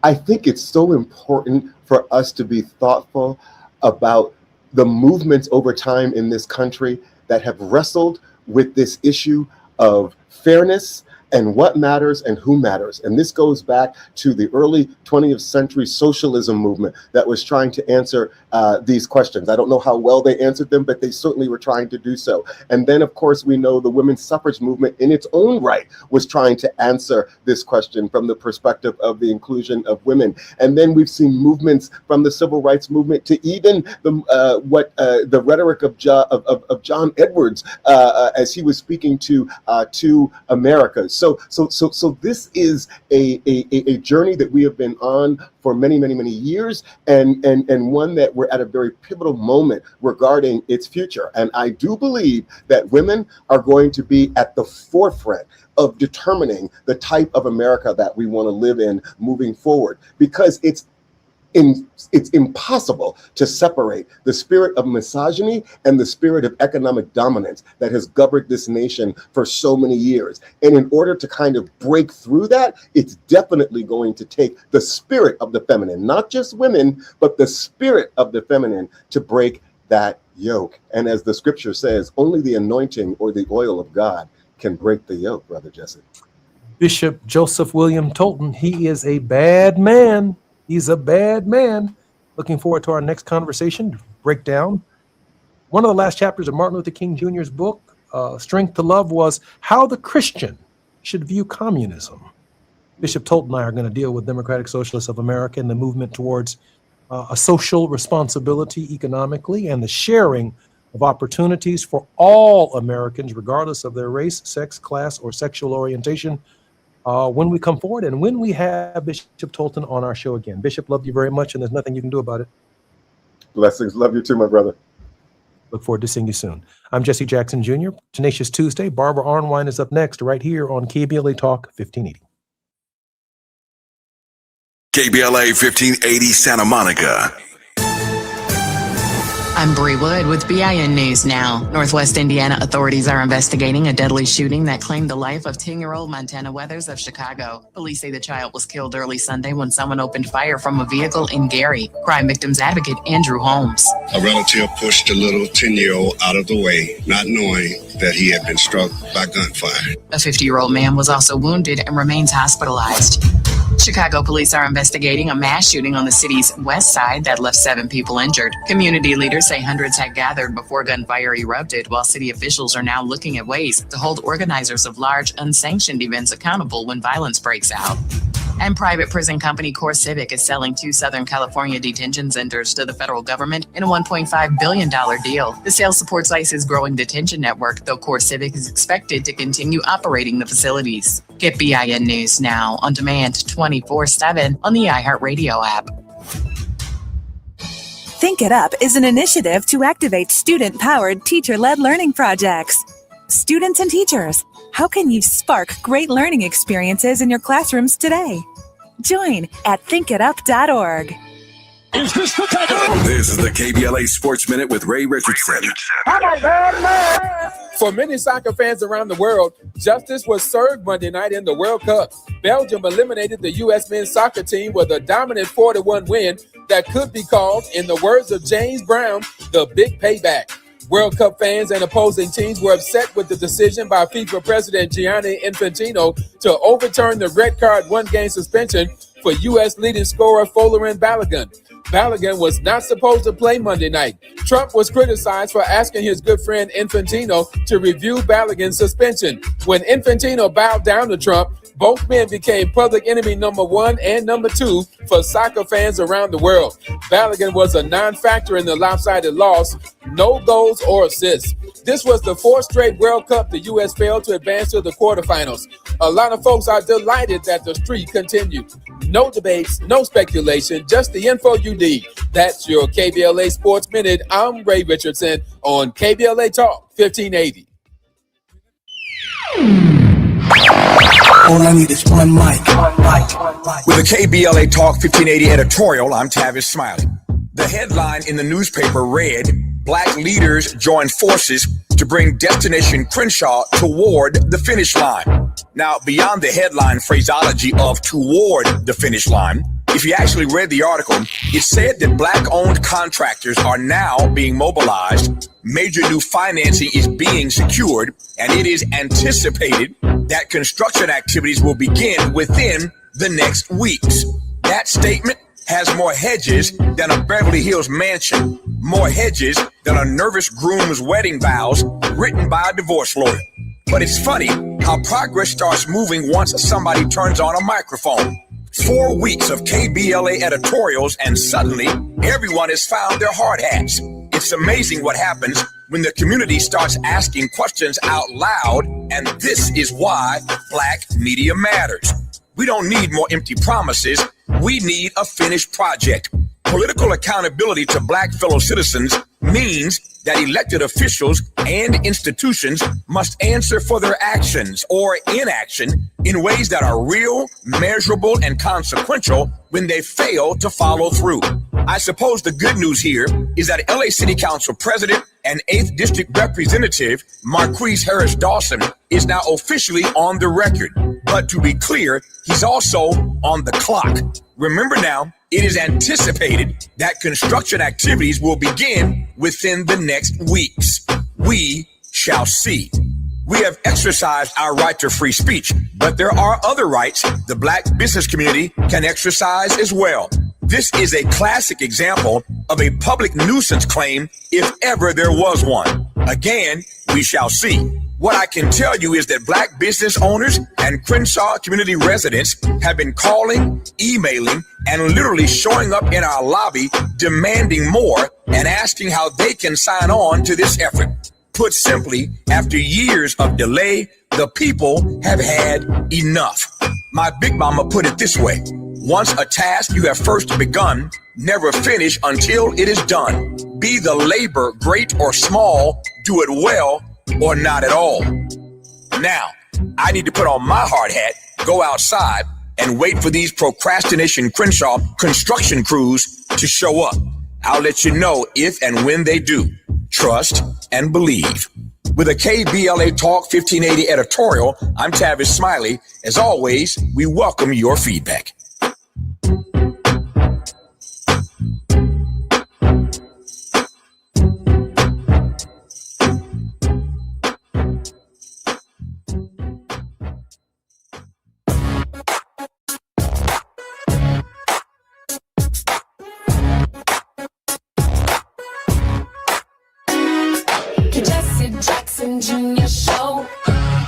I think it's so important for us to be thoughtful about the movements over time in this country that have wrestled with this issue of fairness and what matters and who matters. And this goes back to the early 20th century socialism movement that was trying to answer these questions. I don't know how well they answered them, but they certainly were trying to do so. And then, of course, we know the women's suffrage movement in its own right was trying to answer this question from the perspective of the inclusion of women. And then we've seen movements from the civil rights movement to even the rhetoric of John Edwards as he was speaking to America. So this is a journey that we have been on for many years, and one that we're at a very pivotal moment regarding its future. And I do believe that women are going to be at the forefront of determining the type of America that we want to live in moving forward, because it's impossible to separate the spirit of misogyny and the spirit of economic dominance that has governed this nation for so many years. And in order to kind of break through that, it's definitely going to take the spirit of the feminine, not just women, but the spirit of the feminine to break that yoke. And as the scripture says, only the anointing or the oil of God can break the yoke, Brother Jesse. Bishop Joseph William Tolton, he is a bad man. He's a bad man. Looking forward to our next conversation to break down one of the last chapters of Martin Luther King Jr.'s book, Strength to Love, was how the Christian should view communism. Bishop Tolton and I are going to deal with Democratic Socialists of America and the movement towards a social responsibility economically and the sharing of opportunities for all Americans, regardless of their race, sex, class, or sexual orientation, when we come forward and when we have Bishop Tolton on our show again. Bishop, love you very much, and there's nothing you can do about it. Blessings. Love you too, my brother. Look forward to seeing you soon. I'm Jesse Jackson Jr. Tenacious Tuesday. Barbara Arnwine is up next right here on KBLA Talk 1580. KBLA 1580 Santa Monica. I'm Bree Wood with BIN News Now. Northwest Indiana authorities are investigating a deadly shooting that claimed the life of 10-year-old Montana Weathers of Chicago. Police say the child was killed early Sunday when someone opened fire from a vehicle in Gary. Crime victims advocate Andrew Holmes. A relative pushed a little 10-year-old out of the way, not knowing that he had been struck by gunfire. A 50-year-old man was also wounded and remains hospitalized. Chicago police are investigating a mass shooting on the city's west side that left 7 people injured. Community leaders say hundreds had gathered before gunfire erupted, while city officials are now looking at ways to hold organizers of large, unsanctioned events accountable when violence breaks out. And private prison company CoreCivic is selling 2 Southern California detention centers to the federal government in a $1.5 billion deal. The sale supports ICE's growing detention network, though CoreCivic is expected to continue operating the facilities. Get BIN News Now on demand 24/7 on the iHeartRadio app. Think It Up is an initiative to activate student-powered, teacher-led learning projects. Students and teachers, how can you spark great learning experiences in your classrooms today? Join at thinkitup.org. Is this the time? This is the KBLA Sports Minute with Ray Richardson. For many soccer fans around the world, justice was served Monday night in the World Cup. Belgium eliminated the U.S. men's soccer team with a dominant 4-1 win that could be called, in the words of James Brown, the big payback. World Cup fans and opposing teams were upset with the decision by FIFA President Gianni Infantino to overturn the red card 1-game suspension for U.S. leading scorer Folarin Balogun. Balogun was not supposed to play Monday night. Trump was criticized for asking his good friend Infantino to review Balogun's suspension. When Infantino bowed down to Trump, both men became public enemy number 1 and number 2 for soccer fans around the world. Balogun was a non-factor in the lopsided loss, no goals or assists. This was the 4th straight World Cup the U.S. failed to advance to the quarterfinals. A lot of folks are delighted that the streak continued. No debates, no speculation, just the info you need. That's your KBLA Sports Minute. I'm Ray Richardson on KBLA Talk 1580. All I need is one mic. With a KBLA Talk 1580 editorial, I'm Tavis Smiley. The headline in the newspaper read, Black leaders join forces to bring Destination Crenshaw toward the finish line. Now, beyond the headline phraseology of toward the finish line, if you actually read the article, it said that Black-owned contractors are now being mobilized, major new financing is being secured, and it is anticipated that construction activities will begin within the next weeks. That statement has more hedges than a Beverly Hills mansion, more hedges than a nervous groom's wedding vows written by a divorce lawyer. But it's funny how progress starts moving once somebody turns on a microphone. 4 weeks of KBLA editorials and suddenly everyone has found their hard hats. It's amazing what happens when the community starts asking questions out loud, and this is why Black media matters. We don't need more empty promises. We need a finished project. Political accountability to Black fellow citizens means that elected officials and institutions must answer for their actions or inaction in ways that are real, measurable, and consequential when they fail to follow through. I suppose the good news here is that LA City Council President and 8th District Representative Marquise Harris Dawson is now officially on the record. But to be clear, he's also on the clock. Remember now, it is anticipated that construction activities will begin within the next weeks. We shall see. We have exercised our right to free speech, but there are other rights the Black business community can exercise as well. This is a classic example of a public nuisance claim if ever there was one. Again, we shall see. What I can tell you is that Black business owners and Crenshaw community residents have been calling, emailing, and literally showing up in our lobby demanding more and asking how they can sign on to this effort. Put simply, after years of delay, the people have had enough. My big mama put it this way: once a task you have first begun, never finish until it is done. Be the labor great or small, do it well or not at all. Now, I need to put on my hard hat, go outside, and wait for these procrastination Crenshaw construction crews to show up. I'll let you know if and when they do. Trust and believe. With a KBLA Talk 1580 editorial, I'm Tavis Smiley. As always, we welcome your feedback. Junior Show.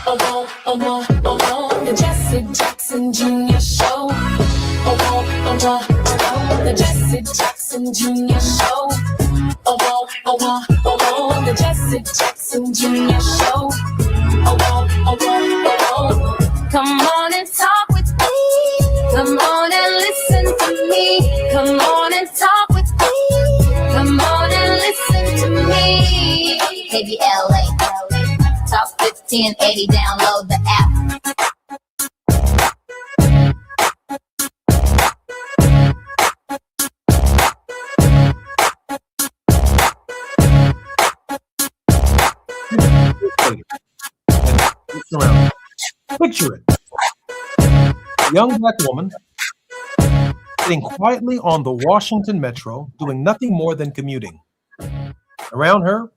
Oh, oh, oh, oh, the Jesse Jackson Junior Show. Oh, oh, oh, the Jesse Jackson Junior Show. Oh, oh, oh, the Jesse Jackson Junior Show. Oh, oh, come on and talk with me. Come on and listen to me. Come on and talk with me. Come on and listen to me. KBLA. Talk 1580, download the app. Picture it. A young Black woman sitting quietly on the Washington Metro, doing nothing more than commuting. Around her,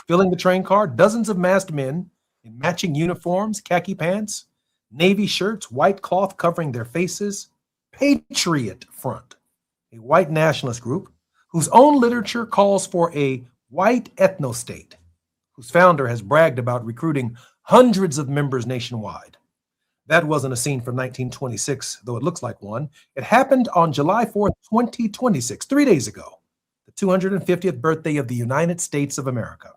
filling the train car, dozens of masked men in matching uniforms, khaki pants, navy shirts, white cloth covering their faces. Patriot Front, a white nationalist group whose own literature calls for a white ethno-state, whose founder has bragged about recruiting hundreds of members nationwide. That wasn't a scene from 1926, though it looks like one. It happened on July 4th, 2026, 3 days ago, the 250th birthday of the United States of America.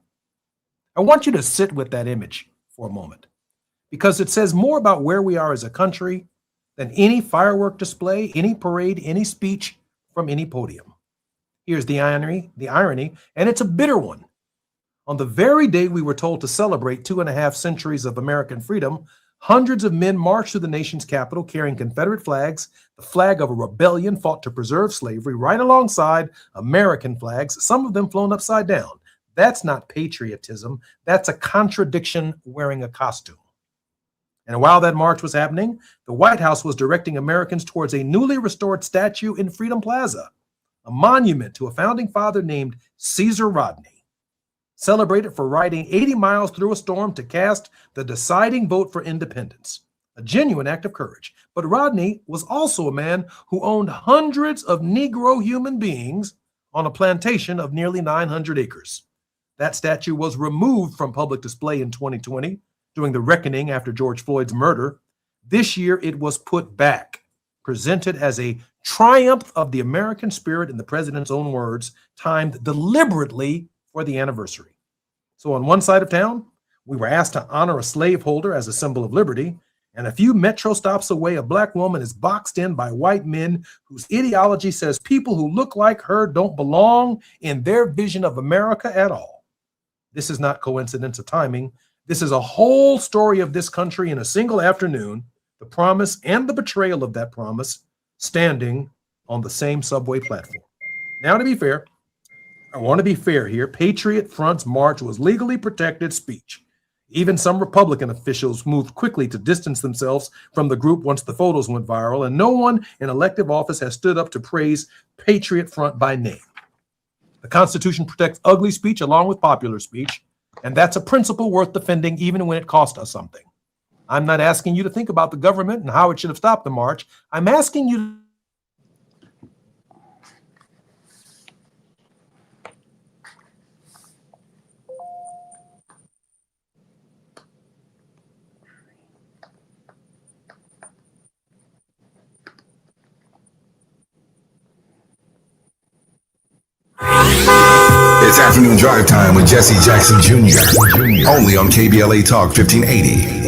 I want you to sit with that image for a moment, because it says more about where we are as a country than any firework display, any parade, any speech from any podium. Here's the irony, and it's a bitter one. On the very day we were told to celebrate 2.5 centuries of American freedom, hundreds of men marched through the nation's capital carrying Confederate flags, the flag of a rebellion fought to preserve slavery, right alongside American flags, some of them flown upside down. That's not patriotism. That's a contradiction wearing a costume. And while that march was happening, the White House was directing Americans towards a newly restored statue in Freedom Plaza, a monument to a founding father named Caesar Rodney. celebrated for riding 80 miles through a storm to cast the deciding vote for independence. A genuine act of courage. But Rodney was also a man who owned hundreds of Negro human beings on a plantation of nearly 900 acres. That statue was removed from public display in 2020 during the reckoning after George Floyd's murder. This year, it was put back, presented as a triumph of the American spirit, in the president's own words, timed deliberately for the anniversary. So on one side of town, we were asked to honor a slaveholder as a symbol of liberty, and a few metro stops away, a black woman is boxed in by white men whose ideology says people who look like her don't belong in their vision of America at all. This is not coincidence or timing. This is a whole story of this country in a single afternoon, the promise and the betrayal of that promise standing on the same subway platform. Now, to be fair, I want to be fair here. Patriot Front's march was legally protected speech. Even some Republican officials moved quickly to distance themselves from the group once the photos went viral, and no one in elective office has stood up to praise Patriot Front by name. The Constitution protects ugly speech along with popular speech, and that's a principle worth defending even when it costs us something. I'm not asking you to think about the government and how it should have stopped the march. I'm asking you to It's afternoon drive time with Jesse Jackson Jr. Only on KBLA Talk 1580.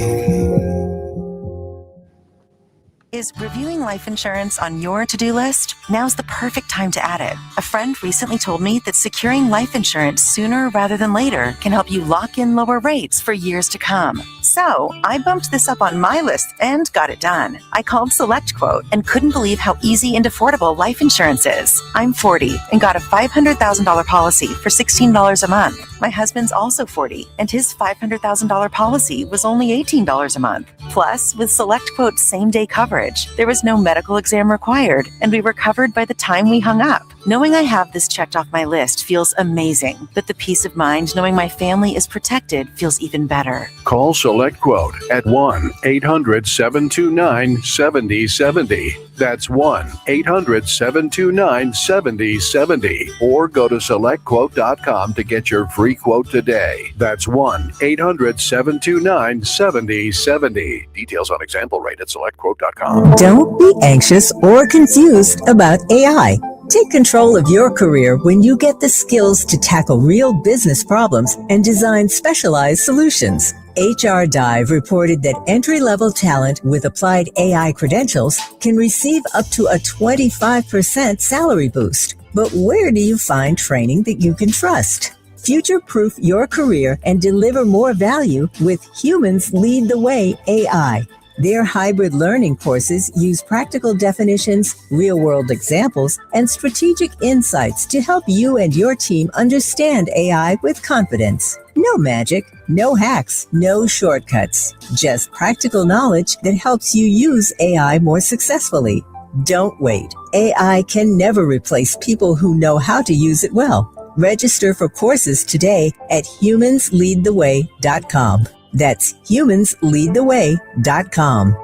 Is reviewing life insurance on your to-do list? Now's the perfect time to add it. A friend recently told me that securing life insurance sooner rather than later can help you lock in lower rates for years to come. So I bumped this up on my list and got it done. I called SelectQuote and couldn't believe how easy and affordable life insurance is. I'm 40 and got a $500,000 policy for $16 a month. My husband's also 40 and his $500,000 policy was only $18 a month. Plus, with SelectQuote's same-day coverage, there was no medical exam required and we were covered by the time we hung up. Knowing I have this checked off my list feels amazing, but the peace of mind knowing my family is protected feels even better. Call SelectQuote at 1-800-729-7070. That's 1-800-729-7070. Or go to SelectQuote.com to get your free quote today. That's 1-800-729-7070. Details on example rate at SelectQuote.com. Don't be anxious or confused about AI. Take control of your career when you get the skills to tackle real business problems and design specialized solutions. HR Dive reported that entry-level talent with applied AI credentials can receive up to a 25% salary boost. But where do you find training that you can trust? Future-proof your career and deliver more value with Humans Lead the Way AI. Their hybrid learning courses use practical definitions, real-world examples, and strategic insights to help you and your team understand AI with confidence. No magic, no hacks, no shortcuts. Just practical knowledge that helps you use AI more successfully. Don't wait. AI can never replace people who know how to use it well. Register for courses today at humansleadtheway.com. That's humansleadtheway.com.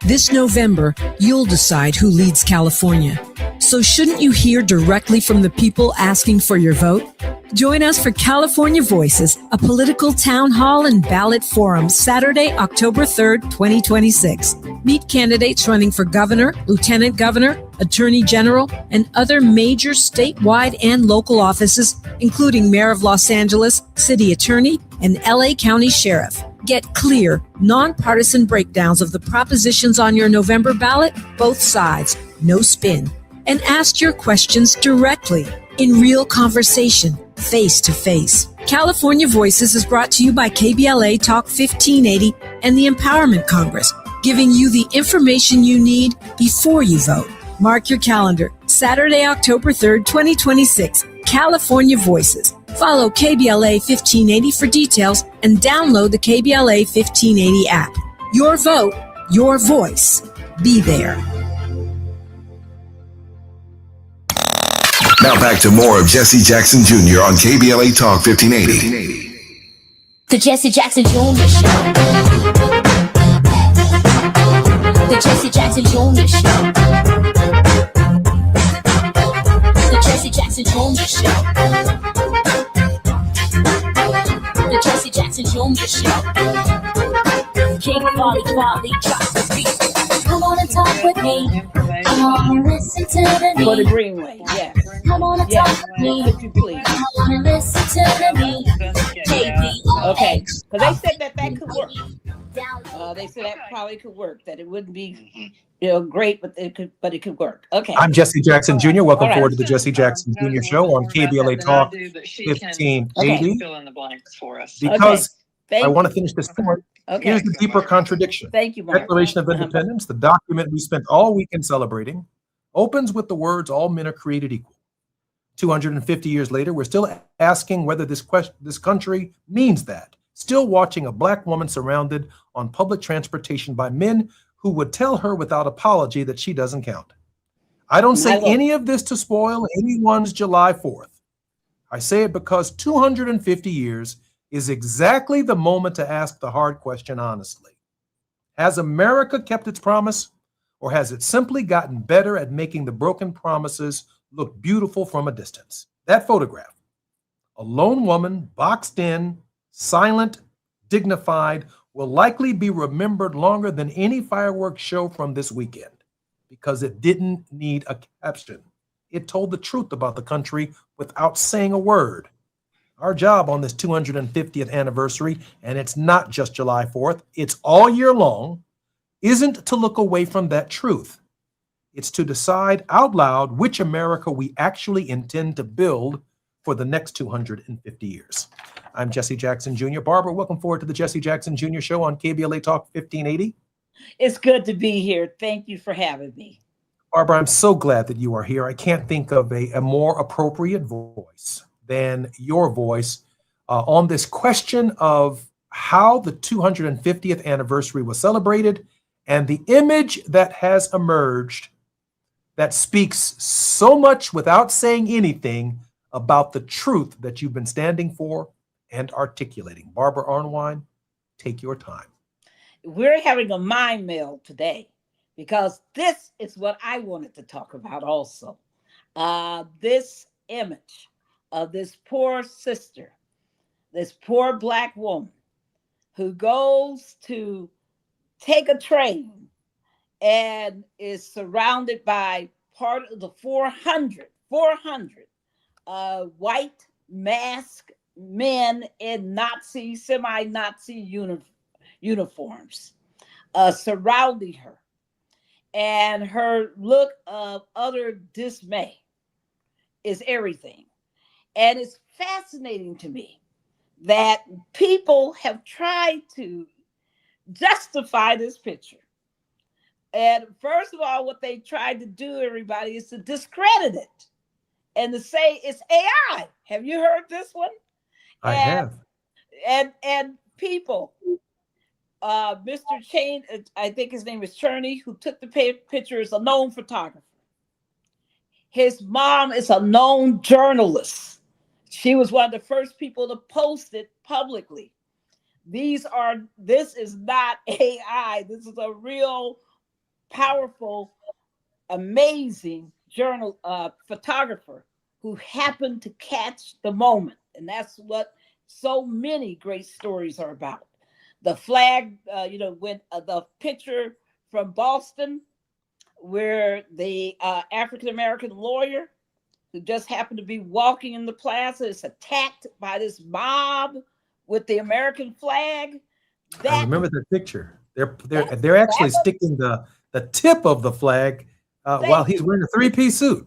This November, you'll decide who leads California. So shouldn't you hear directly from the people asking for your vote? Join us for California Voices, a political town hall and ballot forum, Saturday, October 3rd, 2026. Meet candidates running for governor, lieutenant governor, attorney general, and other major statewide and local offices, including mayor of Los Angeles, city attorney, and LA County sheriff. Get clear, nonpartisan breakdowns of the propositions on your November ballot, both sides, no spin. And ask your questions directly, in real conversation, face to face. California Voices is brought to you by KBLA Talk 1580 and the Empowerment Congress, giving you the information you need before you vote. Mark your calendar, Saturday, October 3rd, 2026, California Voices. Follow KBLA 1580 for details and download the KBLA 1580 app. Your vote, your voice. Be there. Now back to more of Jesse Jackson Jr. on KBLA Talk 1580. The Jesse Jackson Jr. Show. The Jesse Jackson Jr. Show. The Jesse Jackson Jr. Show. The Jesse Jackson Jr. Show. King Quality drops the beat. Come on and talk with me. Come on and listen to the beat. For the Greenway, yes. Come on and talk with me. Would you please? Come on and listen to the beat. Okay, because they said that could work. They said that probably could work. That it wouldn't be, great, but it could work. Okay. I'm Jesse Jackson Jr. Welcome All right. forward to the Jesse Jackson Jr. Show on KBLA Talk 1580. Fill in the blanks for us. Because Okay. I want to finish this point. Okay. Here's the deeper contradiction. Thank you, Mark. Declaration of Independence, the document we spent all weekend celebrating, opens with the words, all men are created equal. 250 years later, we're still asking whether this country means that. Still watching a Black woman surrounded on public transportation by men who would tell her without apology that she doesn't count. I don't say any of this to spoil anyone's July 4th. I say it because 250 years is exactly the moment to ask the hard question honestly. Has America kept its promise, or has it simply gotten better at making the broken promises look beautiful from a distance? That photograph, a lone woman, boxed in, silent, dignified, will likely be remembered longer than any fireworks show from this weekend because it didn't need a caption. It told the truth about the country without saying a word. Our job on this 250th anniversary, and it's not just July 4th, it's all year long, isn't to look away from that truth. It's to decide out loud which America we actually intend to build for the next 250 years. I'm Jesse Jackson Jr. Barbara, welcome forward to the Jesse Jackson Jr. Show on KBLA Talk 1580. It's good to be here. Thank you for having me. Barbara, I'm so glad that you are here. I can't think of a more appropriate voice than your voice on this question of how the 250th anniversary was celebrated and the image that has emerged that speaks so much without saying anything about the truth that you've been standing for and articulating. Barbara Arnwine, take your time. We're having a mind meld today because this is what I wanted to talk about also. This image of this poor sister, this poor Black woman who goes to take a train and is surrounded by part of the 400 white masked men in Nazi, semi-Nazi uniforms surrounding her. And her look of utter dismay is everything. And it's fascinating to me that people have tried to justify this picture. And first of all, what they tried to do, everybody, is to discredit it and to say it's AI. Have you heard this one? I have. And people, Mr. Chain, I think his name is Cherney, who took the picture, is a known photographer. His mom is a known journalist. She was one of the first people to post it publicly. This is not AI. This is a real powerful, amazing photographer who happened to catch the moment. And that's what so many great stories are about. The flag, when the picture from Boston where the African-American lawyer who just happened to be walking in the plaza is attacked by this mob with the American flag. I remember that picture. They're actually sticking the tip of the flag while he's wearing a three-piece suit.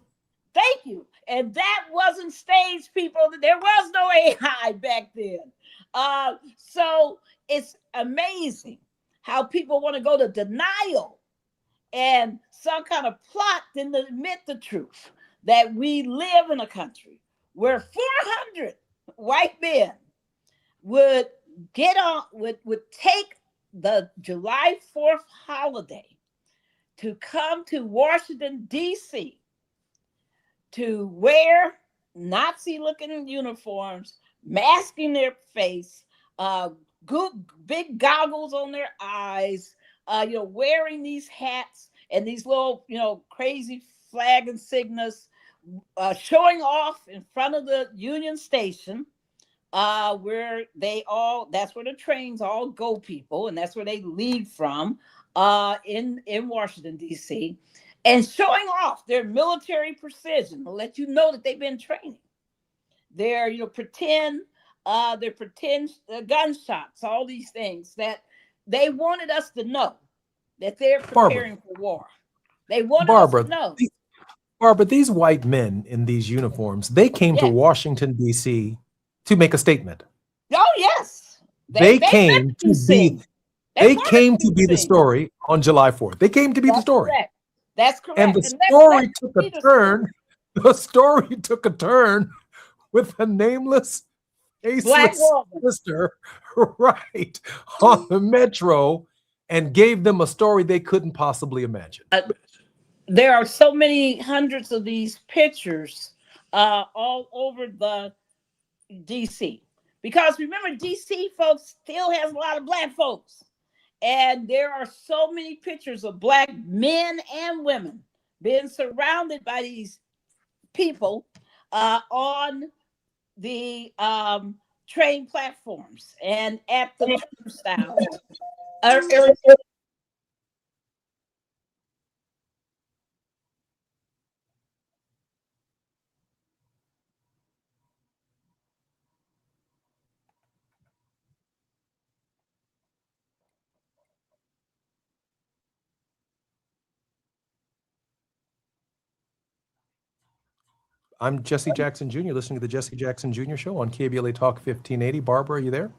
Thank you. And that wasn't staged, people. There was no AI back then. So it's amazing how people want to go to denial and some kind of plot to admit the truth that we live in a country where 400 white men would take the July 4th holiday to come to Washington, D.C. to wear Nazi-looking uniforms, masking their face, big goggles on their eyes, wearing these hats and these little, crazy flag insignias, showing off in front of the Union Station, where that's where the trains all go, people, and that's where they leave from, in Washington, D.C., and showing off their military precision to let you know that they've been training. Their pretend gunshots, all these things that they wanted us to know that they're preparing for war. They wanted us to know. Barbara, these white men in these uniforms, they came to Washington, D.C. to make a statement. Oh, yes. They came to be the story on July 4th. They came to be the story. Correct. That's correct. And the story took a turn. The story took a turn with a nameless, faceless sister, right, on the Metro, and gave them a story they couldn't possibly imagine. There are so many hundreds of these pictures all over the DC, because remember, DC folks still has a lot of Black folks, and there are so many pictures of Black men and women being surrounded by these people on the train platforms and at the turnstiles. I'm Jesse Jackson Jr., listening to the Jesse Jackson Jr. Show on KBLA Talk 1580. Barbara, are you there?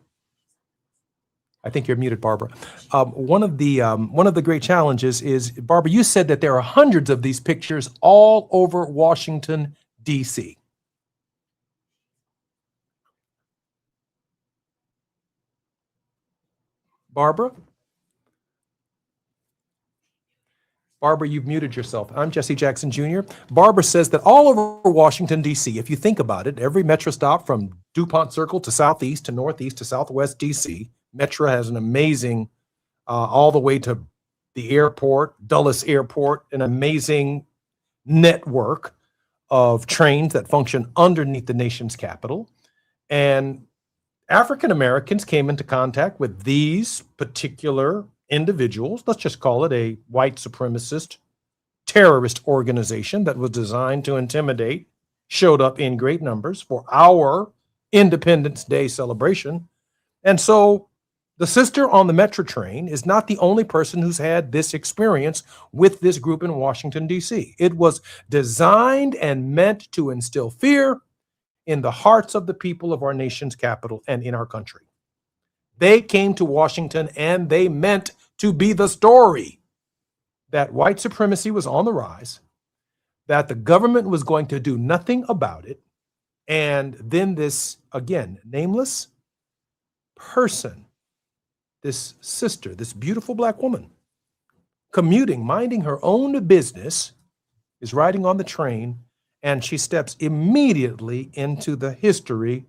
I think you're muted, Barbara. One of the great challenges is, Barbara, you said that there are hundreds of these pictures all over Washington, D.C. Barbara? Barbara, you've muted yourself. I'm Jesse Jackson Jr. Barbara says that all over Washington, D.C., if you think about it, every Metro stop from DuPont Circle to Southeast to Northeast to Southwest D.C., Metro has an amazing, all the way to the airport, Dulles Airport, an amazing network of trains that function underneath the nation's capital. And African Americans came into contact with these particular individuals. Let's just call it a white supremacist terrorist organization that was designed to intimidate, showed up in great numbers for our Independence Day celebration. And so the sister on the Metro train is not the only person who's had this experience with this group in Washington, D.C. It was designed and meant to instill fear in the hearts of the people of our nation's capital and in our country. They came to Washington and they meant to be the story that white supremacy was on the rise, that the government was going to do nothing about it. And then this, again, nameless person, this sister, this beautiful Black woman, commuting, minding her own business, is riding on the train, and she steps immediately into the history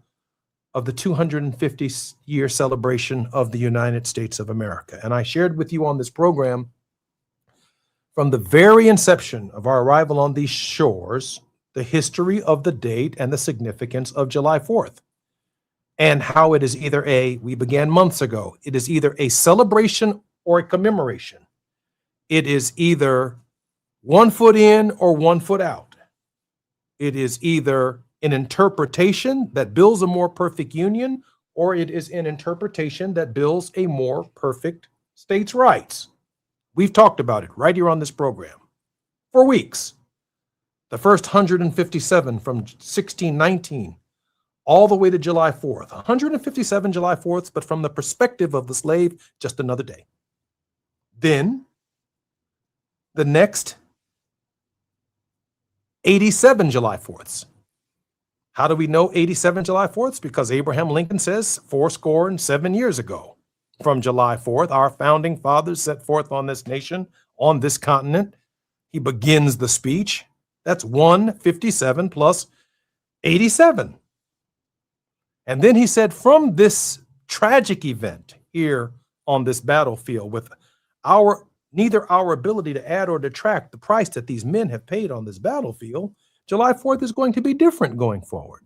of the 250-year celebration of the United States of America. And I shared with you on this program, from the very inception of our arrival on these shores, the history of the date and the significance of July 4th, and how it is either we began months ago, it is either a celebration or a commemoration. It is either 1 foot in or 1 foot out. It is either an interpretation that builds a more perfect union, or it is an interpretation that builds a more perfect states' rights. We've talked about it right here on this program for weeks. The first 157 from 1619 all the way to July 4th. 157 July 4ths, but from the perspective of the slave, just another day. Then the next 87 July 4ths. How do we know 87 July 4ths? Because Abraham Lincoln says 77 years ago, from July 4th, our founding fathers set forth on this nation, on this continent. He begins the speech That's 157 plus 87. And then he said, from this tragic event here on this battlefield, with neither our ability to add or detract the price that these men have paid on this battlefield, July 4th is going to be different going forward.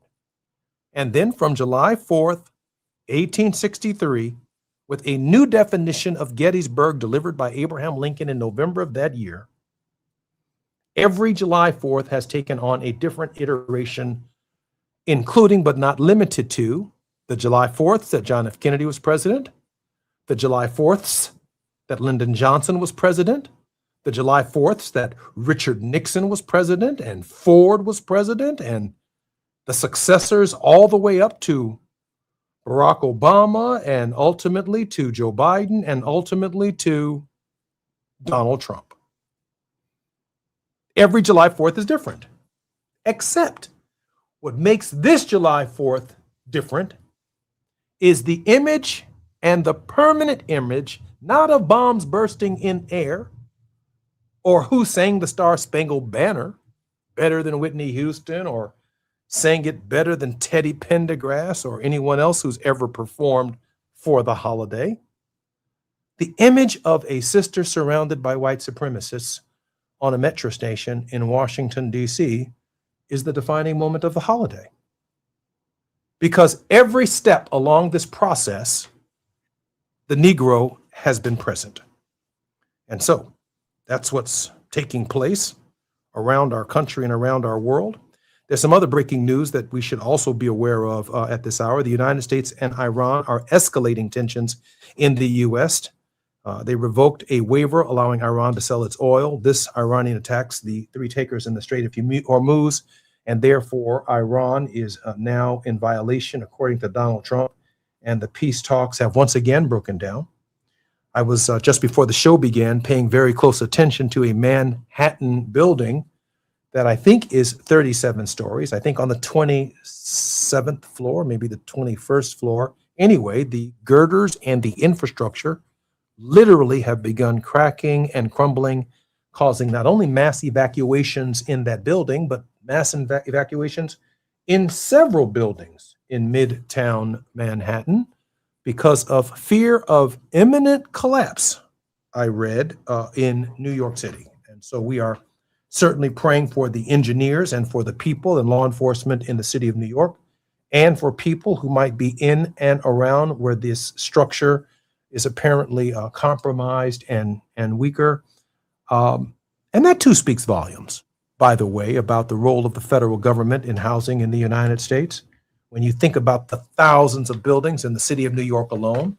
And then from July 4th, 1863, with a new definition of Gettysburg delivered by Abraham Lincoln in November of that year, every July 4th has taken on a different iteration, including but not limited to the July 4th that John F. Kennedy was president, the July 4ths that Lyndon Johnson was president, the July 4ths that Richard Nixon was president and Ford was president, and the successors all the way up to Barack Obama and ultimately to Joe Biden and ultimately to Donald Trump. Every July 4th is different, except what makes this July 4th different is the image and the permanent image, not of bombs bursting in air or who sang the Star-Spangled Banner better than Whitney Houston or sang it better than Teddy Pendergrass or anyone else who's ever performed for the holiday. The image of a sister surrounded by white supremacists on a metro station in Washington, D.C. is the defining moment of the holiday. Because every step along this process, the Negro has been present. And so that's what's taking place around our country and around our world. There's some other breaking news that we should also be aware of at this hour. The United States and Iran are escalating tensions in the U.S. They revoked a waiver allowing Iran to sell its oil. This Iranian attacks the three takers in the Strait of Hormuz, and therefore Iran is now in violation, according to Donald Trump, and the peace talks have once again broken down. I was just before the show began paying very close attention to a Manhattan building that I think is 37 stories. I think on the 27th floor, maybe the 21st floor. Anyway, the girders and the infrastructure literally have begun cracking and crumbling, causing not only mass evacuations in that building, but mass evacuations in several buildings in Midtown Manhattan because of fear of imminent collapse, I read, in New York City. And so we are certainly praying for the engineers and for the people and law enforcement in the city of New York, and for people who might be in and around where this structure is apparently compromised and weaker. And that too speaks volumes, by the way, about the role of the federal government in housing in the United States. When you think about the thousands of buildings in the city of New York alone,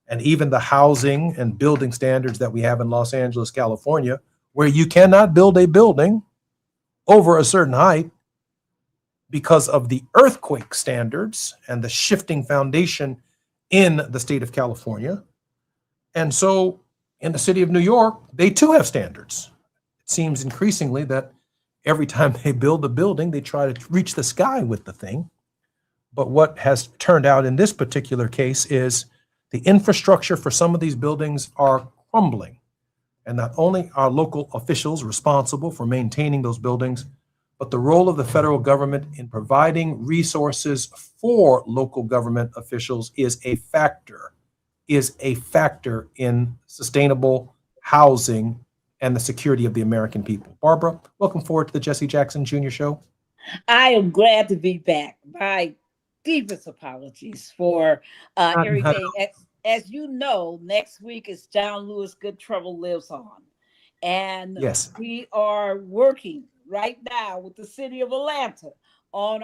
and even the housing and building standards that we have in Los Angeles, California, where you cannot build a building over a certain height because of the earthquake standards and the shifting foundation in the state of California. And so in the city of New York, they too have standards. It seems increasingly that every time they build a building, they try to reach the sky with the thing. But what has turned out in this particular case is the infrastructure for some of these buildings are crumbling. And not only are local officials responsible for maintaining those buildings, but the role of the federal government in providing resources for local government officials is a factor in sustainable housing and the security of the American people. Barbara, welcome forward to the Jesse Jackson Jr. Show. I am glad to be back. My deepest apologies for everything. As you know, next week is John Lewis Good Trouble Lives On. And yes, we are working right now with the city of Atlanta on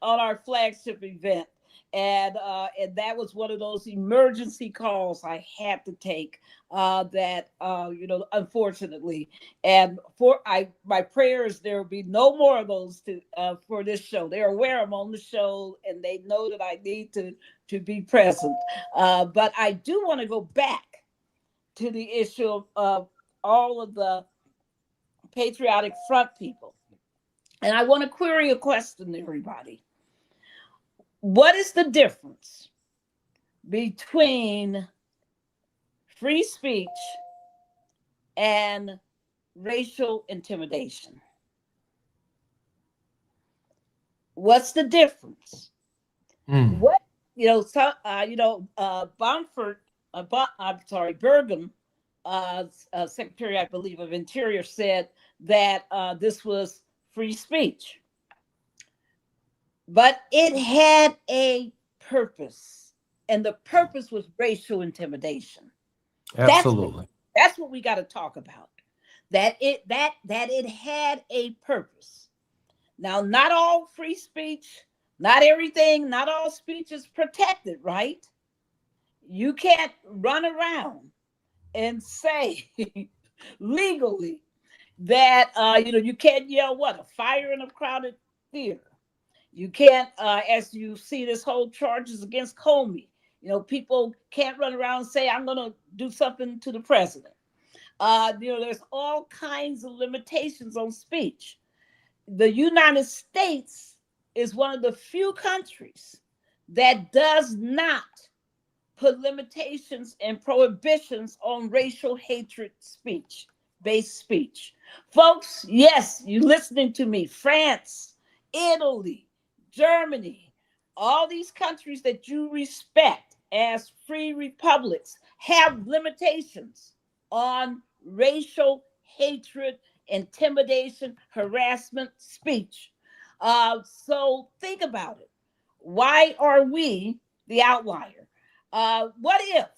our flagship event. And that was one of those emergency calls I had to take unfortunately. And my prayers, there will be no more of those for this show. They're aware I'm on the show and they know that I need to be present. But I do want to go back to the issue of all of the Patriotic Front people. And I want to query a question to everybody. What is the difference between free speech and racial intimidation? What's the difference? Mm. What, Burgum, Secretary, I believe, of Interior, said that this was free speech. But it had a purpose, and the purpose was racial intimidation. Absolutely. That's what we got to talk about. That it had a purpose. Now, not all free speech, not everything, not all speech is protected, right? You can't run around and say legally that you can't yell a fire in a crowded theater. You can't, as you see this whole charges against Comey, people can't run around and say, I'm going to do something to the president. There's all kinds of limitations on speech. The United States is one of the few countries that does not put limitations and prohibitions on racial hatred based speech. Folks, yes, you're listening to me. France, Italy, Germany, all these countries that you respect as free republics have limitations on racial hatred, intimidation, harassment, speech. So think about it. Why are we the outlier? What if,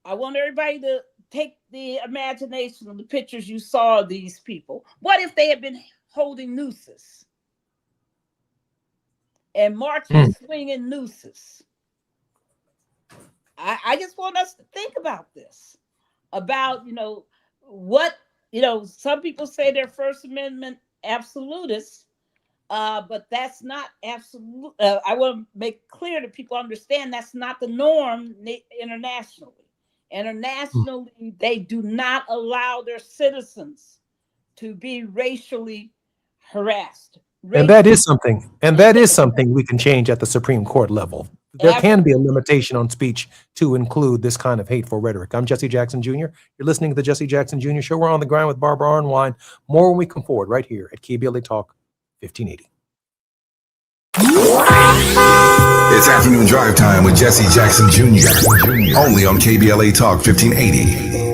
I want everybody to take the imagination of the pictures you saw of these people. What if they had been holding nooses and marching, swinging nooses? I just want us to think about this, about, some people say they're First Amendment absolutists, but that's not absolute. I want to make clear that people understand that's not the norm internationally. Internationally, they do not allow their citizens to be racially harassed. And that is something we can change at the Supreme Court level. There can be a limitation on speech to include this kind of hateful rhetoric. I'm Jesse Jackson Jr. You're listening to the Jesse Jackson Jr. Show. We're on the grind with Barbara Arnwine. More when we come forward right here at KBLA Talk 1580. It's afternoon drive time with Jesse Jackson Jr. Only on KBLA Talk 1580.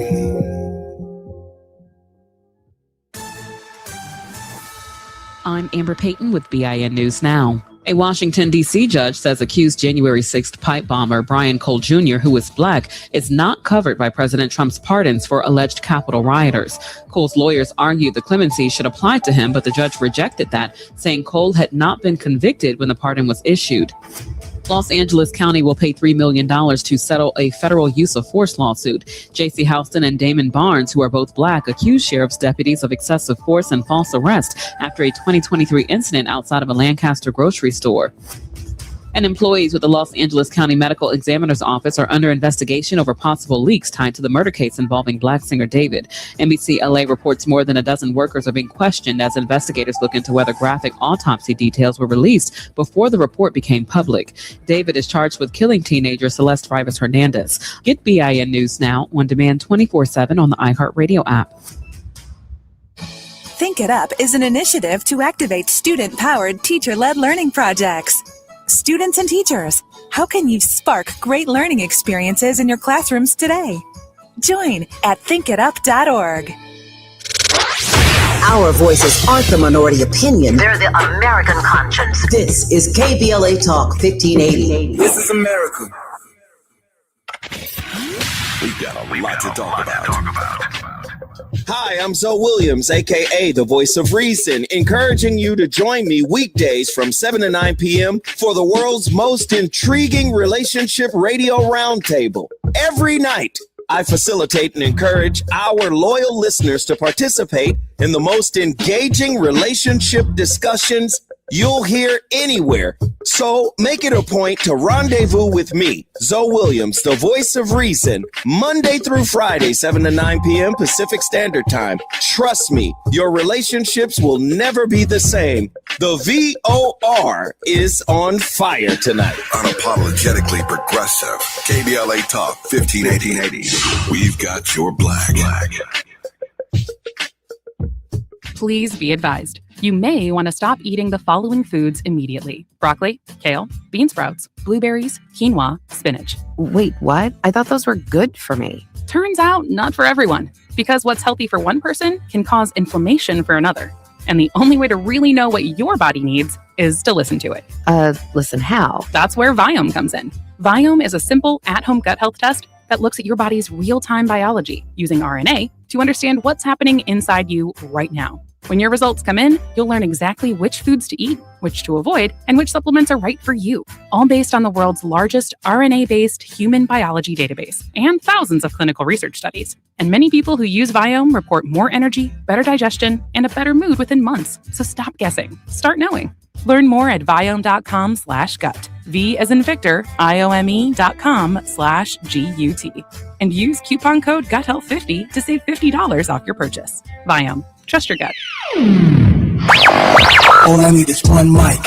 I'm Amber Payton with BIN News Now. A Washington, D.C. judge says accused January 6th pipe bomber Brian Cole Jr., who is black, is not covered by President Trump's pardons for alleged Capitol rioters. Cole's lawyers argued the clemency should apply to him, but the judge rejected that, saying Cole had not been convicted when the pardon was issued. Los Angeles County will pay $3 million to settle a federal use of force lawsuit. J.C. Houston and Damon Barnes, who are both black, accused sheriff's deputies of excessive force and false arrest after a 2023 incident outside of a Lancaster grocery store. And employees with the Los Angeles County Medical Examiner's Office are under investigation over possible leaks tied to the murder case involving black singer David. NBC LA reports more than a dozen workers are being questioned as investigators look into whether graphic autopsy details were released before the report became public. David is charged with killing teenager Celeste Rivas Hernandez. Get BIN News Now on demand 24/7 on the iHeartRadio app. Think It Up is an initiative to activate student-powered, teacher-led learning projects. Students and teachers, how can you spark great learning experiences in your classrooms today? Join at thinkitup.org. Our voices aren't the minority opinion. They're the American conscience. This is KBLA Talk 1580. This is America. We've got a lot to talk about. Hi, I'm Zoe Williams, aka the Voice of Reason, encouraging you to join me weekdays from 7 to 9 p.m. for the world's most intriguing relationship radio roundtable. Every night, I facilitate and encourage our loyal listeners to participate in the most engaging relationship discussions you'll hear anywhere. So make it a point to rendezvous with me, Zoe Williams, the Voice of Reason, Monday through Friday, 7 to 9 p.m. Pacific Standard Time. Trust me, your relationships will never be the same. The VOR is on fire tonight. Unapologetically progressive. KBLA Talk 1580. We've got your black. Please be advised, you may want to stop eating the following foods immediately: broccoli, kale, bean sprouts, blueberries, quinoa, spinach. Wait, what? I thought those were good for me. Turns out, not for everyone, because what's healthy for one person can cause inflammation for another. And the only way to really know what your body needs is to listen to it. Listen how? That's where Viome comes in. Viome is a simple at-home gut health test that looks at your body's real-time biology using RNA to understand what's happening inside you right now. When your results come in, you'll learn exactly which foods to eat, which to avoid, and which supplements are right for you, all based on the world's largest RNA-based human biology database and thousands of clinical research studies. And many people who use Viome report more energy, better digestion, and a better mood within months. So stop guessing. Start knowing. Learn more at viome.com/gut. V as in Victor, IOME.com/GUT. And use coupon code GUTHEALTH50 to save $50 off your purchase. Viome. Trust your gut. All I need is one mic.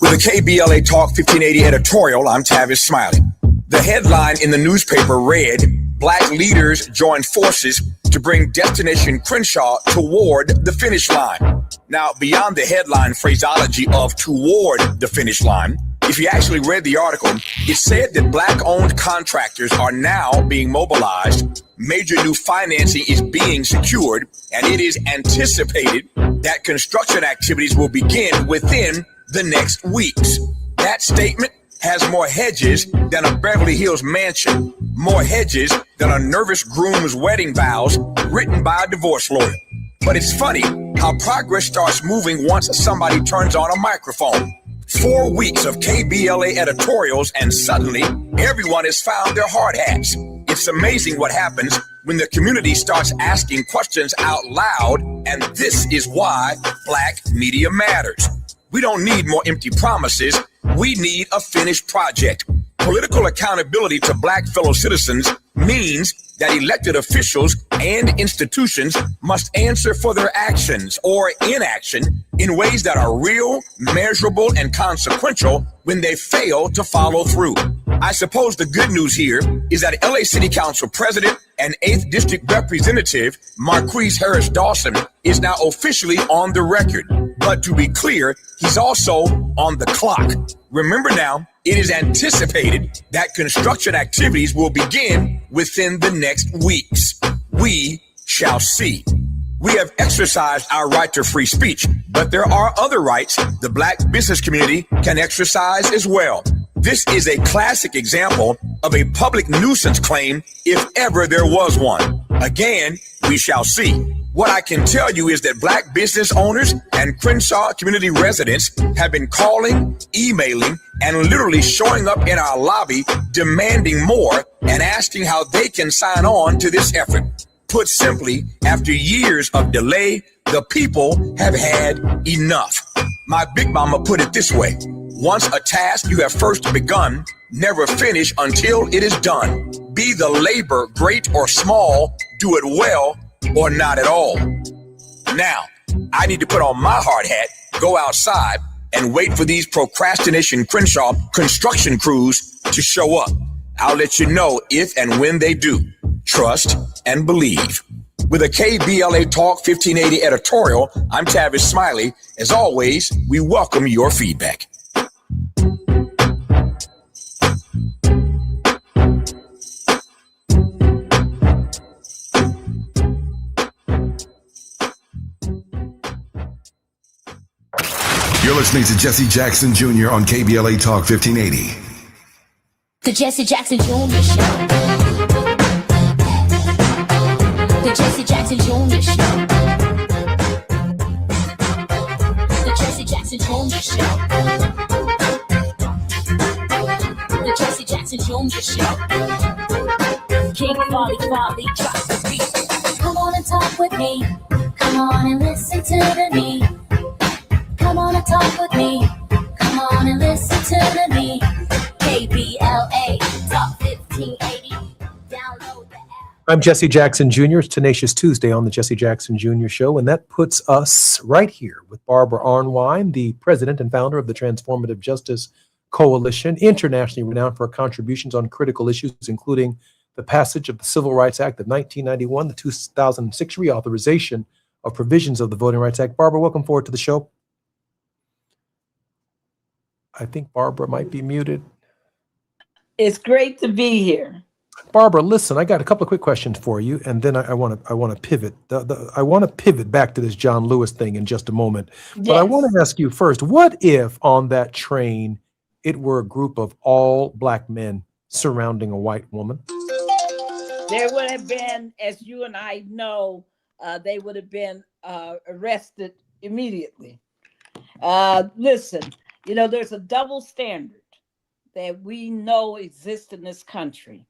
With a KBLA Talk 1580 editorial, I'm Tavis Smiley. The headline in the newspaper read, Black leaders join forces to bring Destination Crenshaw toward the finish line. Now, beyond the headline phraseology of toward the finish line, if you actually read the article, it said that Black-owned contractors are now being mobilized, major new financing is being secured, and it is anticipated that construction activities will begin within the next weeks. That statement has more hedges than a Beverly Hills mansion, more hedges than a nervous groom's wedding vows written by a divorce lawyer. But it's funny how progress starts moving once somebody turns on a microphone. 4 weeks of KBLA editorials, and suddenly everyone has found their hard hats. It's amazing what happens when the community starts asking questions out loud, and this is why Black media matters. We don't need more empty promises. We need a finished project. Political accountability to Black fellow citizens means that elected officials and institutions must answer for their actions or inaction in ways that are real, measurable, and consequential when they fail to follow through. I suppose the good news here is that LA City Council President and 8th District Representative Marquise Harris Dawson is now officially on the record. But to be clear, he's also on the clock. Remember now, it is anticipated that construction activities will begin within the next weeks. We shall see. We have exercised our right to free speech, but there are other rights the Black business community can exercise as well. This is a classic example of a public nuisance claim, if ever there was one. Again, we shall see. What I can tell you is that Black business owners and Crenshaw community residents have been calling, emailing, and literally showing up in our lobby demanding more and asking how they can sign on to this effort. Put simply, after years of delay, the people have had enough. My big mama put it this way: once a task you have first begun, never finish until it is done. Be the labor great or small, do it well or not at all. Now, I need to put on my hard hat, go outside, and wait for these procrastination Crenshaw construction crews to show up. I'll let you know if and when they do. Trust and believe. With a KBLA Talk 1580 editorial, I'm Tavis Smiley. As always, we welcome your feedback. You're listening to Jesse Jackson Jr. on KBLA Talk 1580. The Jesse Jackson Jr. Show. The Jesse Jackson Jr. Show. The Jesse Jackson Jr. Show. The Jesse Jackson Jr. Show. King Folly, drop the beat. Come on and talk with me. Come on and listen to me. Come on and talk with me. Come on and listen to me. KBLA Talk 1580. Download the app. I'm Jesse Jackson Jr. It's Tenacious Tuesday on the Jesse Jackson Jr. Show, and that puts us right here with Barbara Arnwine, the president and founder of the Transformative Justice Coalition, internationally renowned for her contributions on critical issues, including the passage of the Civil Rights Act of 1991, the 2006 reauthorization of provisions of the Voting Rights Act. Barbara, welcome forward to the show. I think Barbara might be muted. It's great to be here. Barbara, listen, I got a couple of quick questions for you, and then I want to pivot. I want to pivot back to this John Lewis thing in just a moment. But I want to ask you first, what if on that train it were a group of all black men surrounding a white woman? There would have been, as you and I know, they would have been arrested immediately. Listen, there's a double standard that we know exists in this country.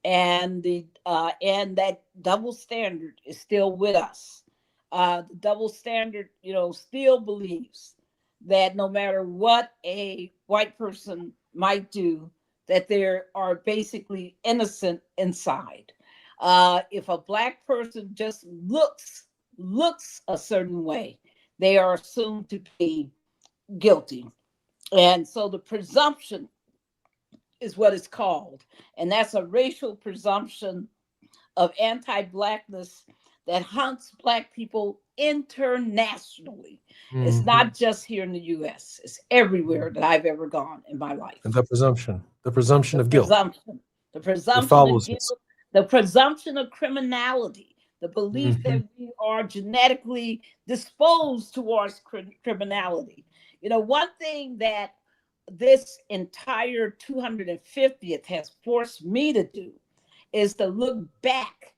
And that double standard is still with us. The double standard, still believes that no matter what a white person might do, that they are basically innocent inside. If a black person just looks a certain way, they are assumed to be guilty. And so the presumption is what it's called. And that's a racial presumption of anti-blackness that hunts black people internationally. Mm-hmm. It's not just here in the U.S. It's everywhere that I've ever gone in my life. And the presumption of guilt. The presumption of guilt, the presumption of criminality, the belief that we are genetically disposed towards criminality. One thing that this entire 250th has forced me to do is to look back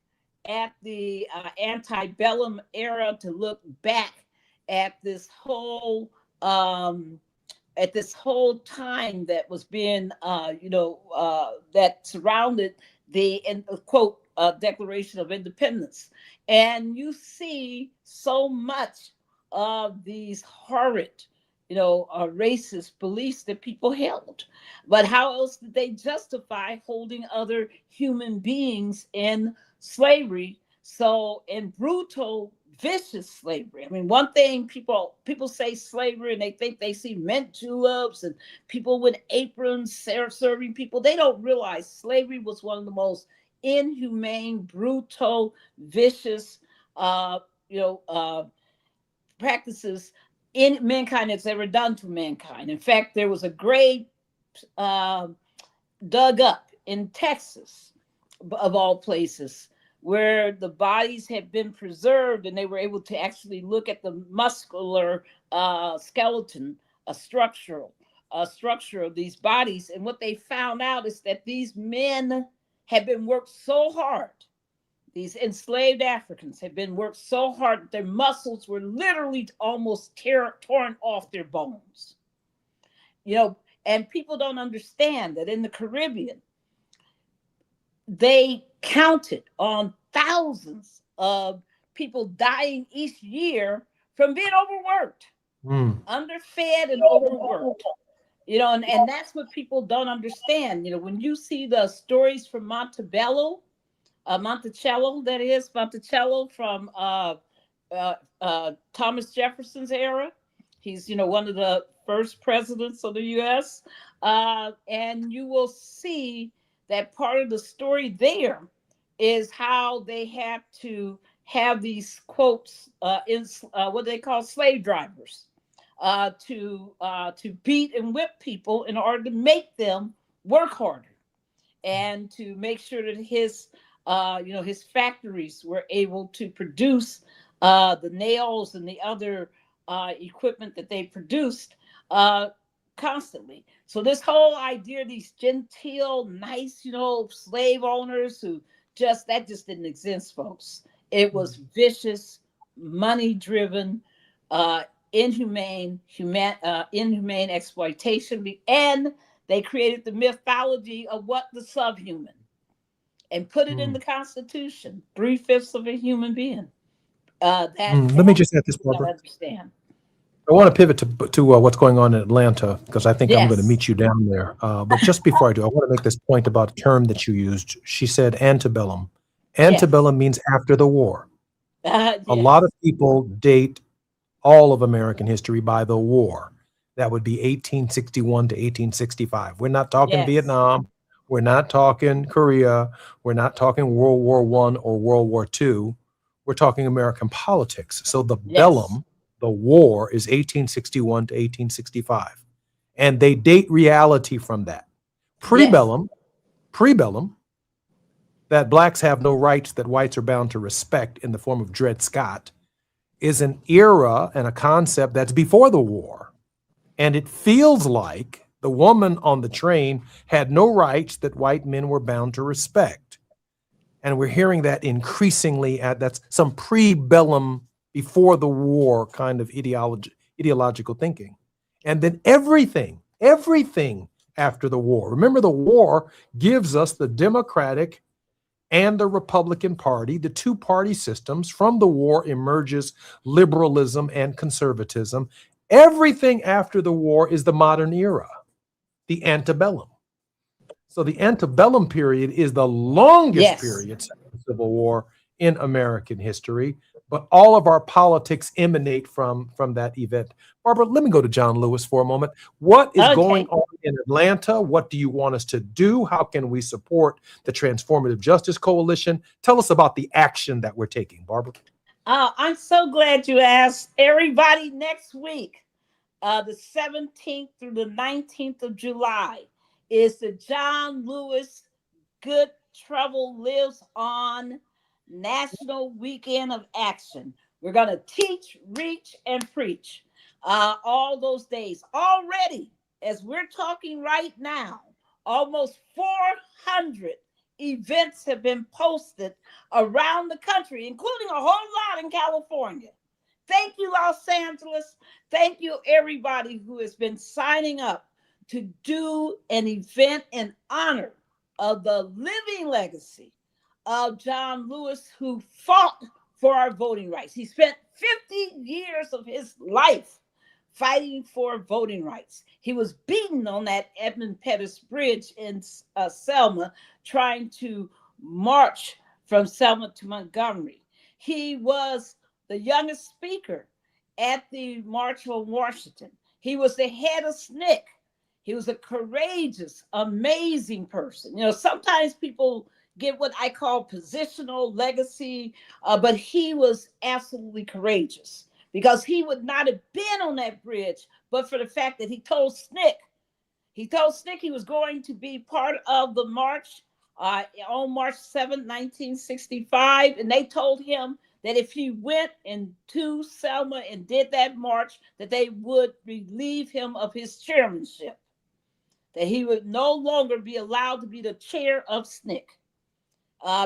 at the antebellum era, to look back at this whole time that was being that surrounded the quote Declaration of Independence. And you see so much of these horrid racist beliefs that people held. But how else did they justify holding other human beings in slavery? So in brutal, vicious slavery. I mean, one thing people say slavery and they think they see mint juleps and people with aprons serving people. They don't realize slavery was one of the most inhumane, brutal, vicious, practices in mankind that's ever done to mankind. In fact, there was a grave dug up in Texas, of all places, where the bodies had been preserved and they were able to actually look at the muscular skeleton, structure of these bodies. And what they found out is that these men had been worked so hard. These enslaved Africans had been worked so hard that their muscles were literally almost torn off their bones. And people don't understand that in the Caribbean, they counted on thousands of people dying each year from being overworked, underfed and overworked. And that's what people don't understand. When you see the stories from Monticello from Thomas Jefferson's era. He's, one of the first presidents of the U.S. And you will see that part of the story there is how they have to have these quotes in what they call slave drivers to beat and whip people in order to make them work harder and to make sure that his factories were able to produce the nails and the other equipment that they produced constantly. So this whole idea, these genteel, nice, slave owners who just didn't exist, folks. It was vicious, money-driven, inhumane exploitation, and they created the mythology of what the subhuman. And put it in the Constitution, 3/5 of a human being. Let me just add this, Barbara. Understand. I want to pivot to what's going on in Atlanta, because I think I'm going to meet you down there. But just before I do, I want to make this point about a term that you used. She said antebellum. Antebellum means after the war. A lot of people date all of American history by the war. That would be 1861 to 1865. We're not talking Vietnam. We're not talking Korea. We're not talking World War I or World War II. We're talking American politics. So the Yes. bellum, the war, is 1861 to 1865. And they date reality from that. Prebellum, that blacks have no rights that whites are bound to respect in the form of Dred Scott, is an era and a concept that's before the war. And it feels like the woman on the train had no rights that white men were bound to respect. And we're hearing that increasingly that's some pre-bellum, before the war kind of ideological thinking. And then everything after the war. Remember, the war gives us the Democratic and the Republican Party, the two-party systems. From the war emerges liberalism and conservatism. Everything after the war is the modern era, the antebellum. So the antebellum period is the longest period since the Civil War in American history, but all of our politics emanate from that event. Barbara, let me go to John Lewis for a moment. What is going on in Atlanta? What do you want us to do? How can we support the Transformative Justice Coalition? Tell us about the action that we're taking, Barbara. I'm so glad you asked. Everybody, next week, the 17th through the 19th of July, is the John Lewis Good Trouble Lives On National Weekend of Action. We're going to teach, reach, and preach all those days. Already, as we're talking right now, almost 400 events have been posted around the country, including a whole lot in California. Thank you, Los Angeles. Thank you, everybody who has been signing up to do an event in honor of the living legacy of John Lewis, who fought for our voting rights. He spent 50 years of his life fighting for voting rights. He was beaten on that Edmund Pettus Bridge in Selma, trying to march from Selma to Montgomery. He was the youngest speaker at the March on Washington. He was the head of SNCC. He was a courageous, amazing person. You know, sometimes people get what I call positional legacy, but he was absolutely courageous, because he would not have been on that bridge but for the fact that he told SNCC he was going to be part of the march on March 7, 1965, and they told him that if he went into Selma and did that march, that they would relieve him of his chairmanship, that he would no longer be allowed to be the chair of SNCC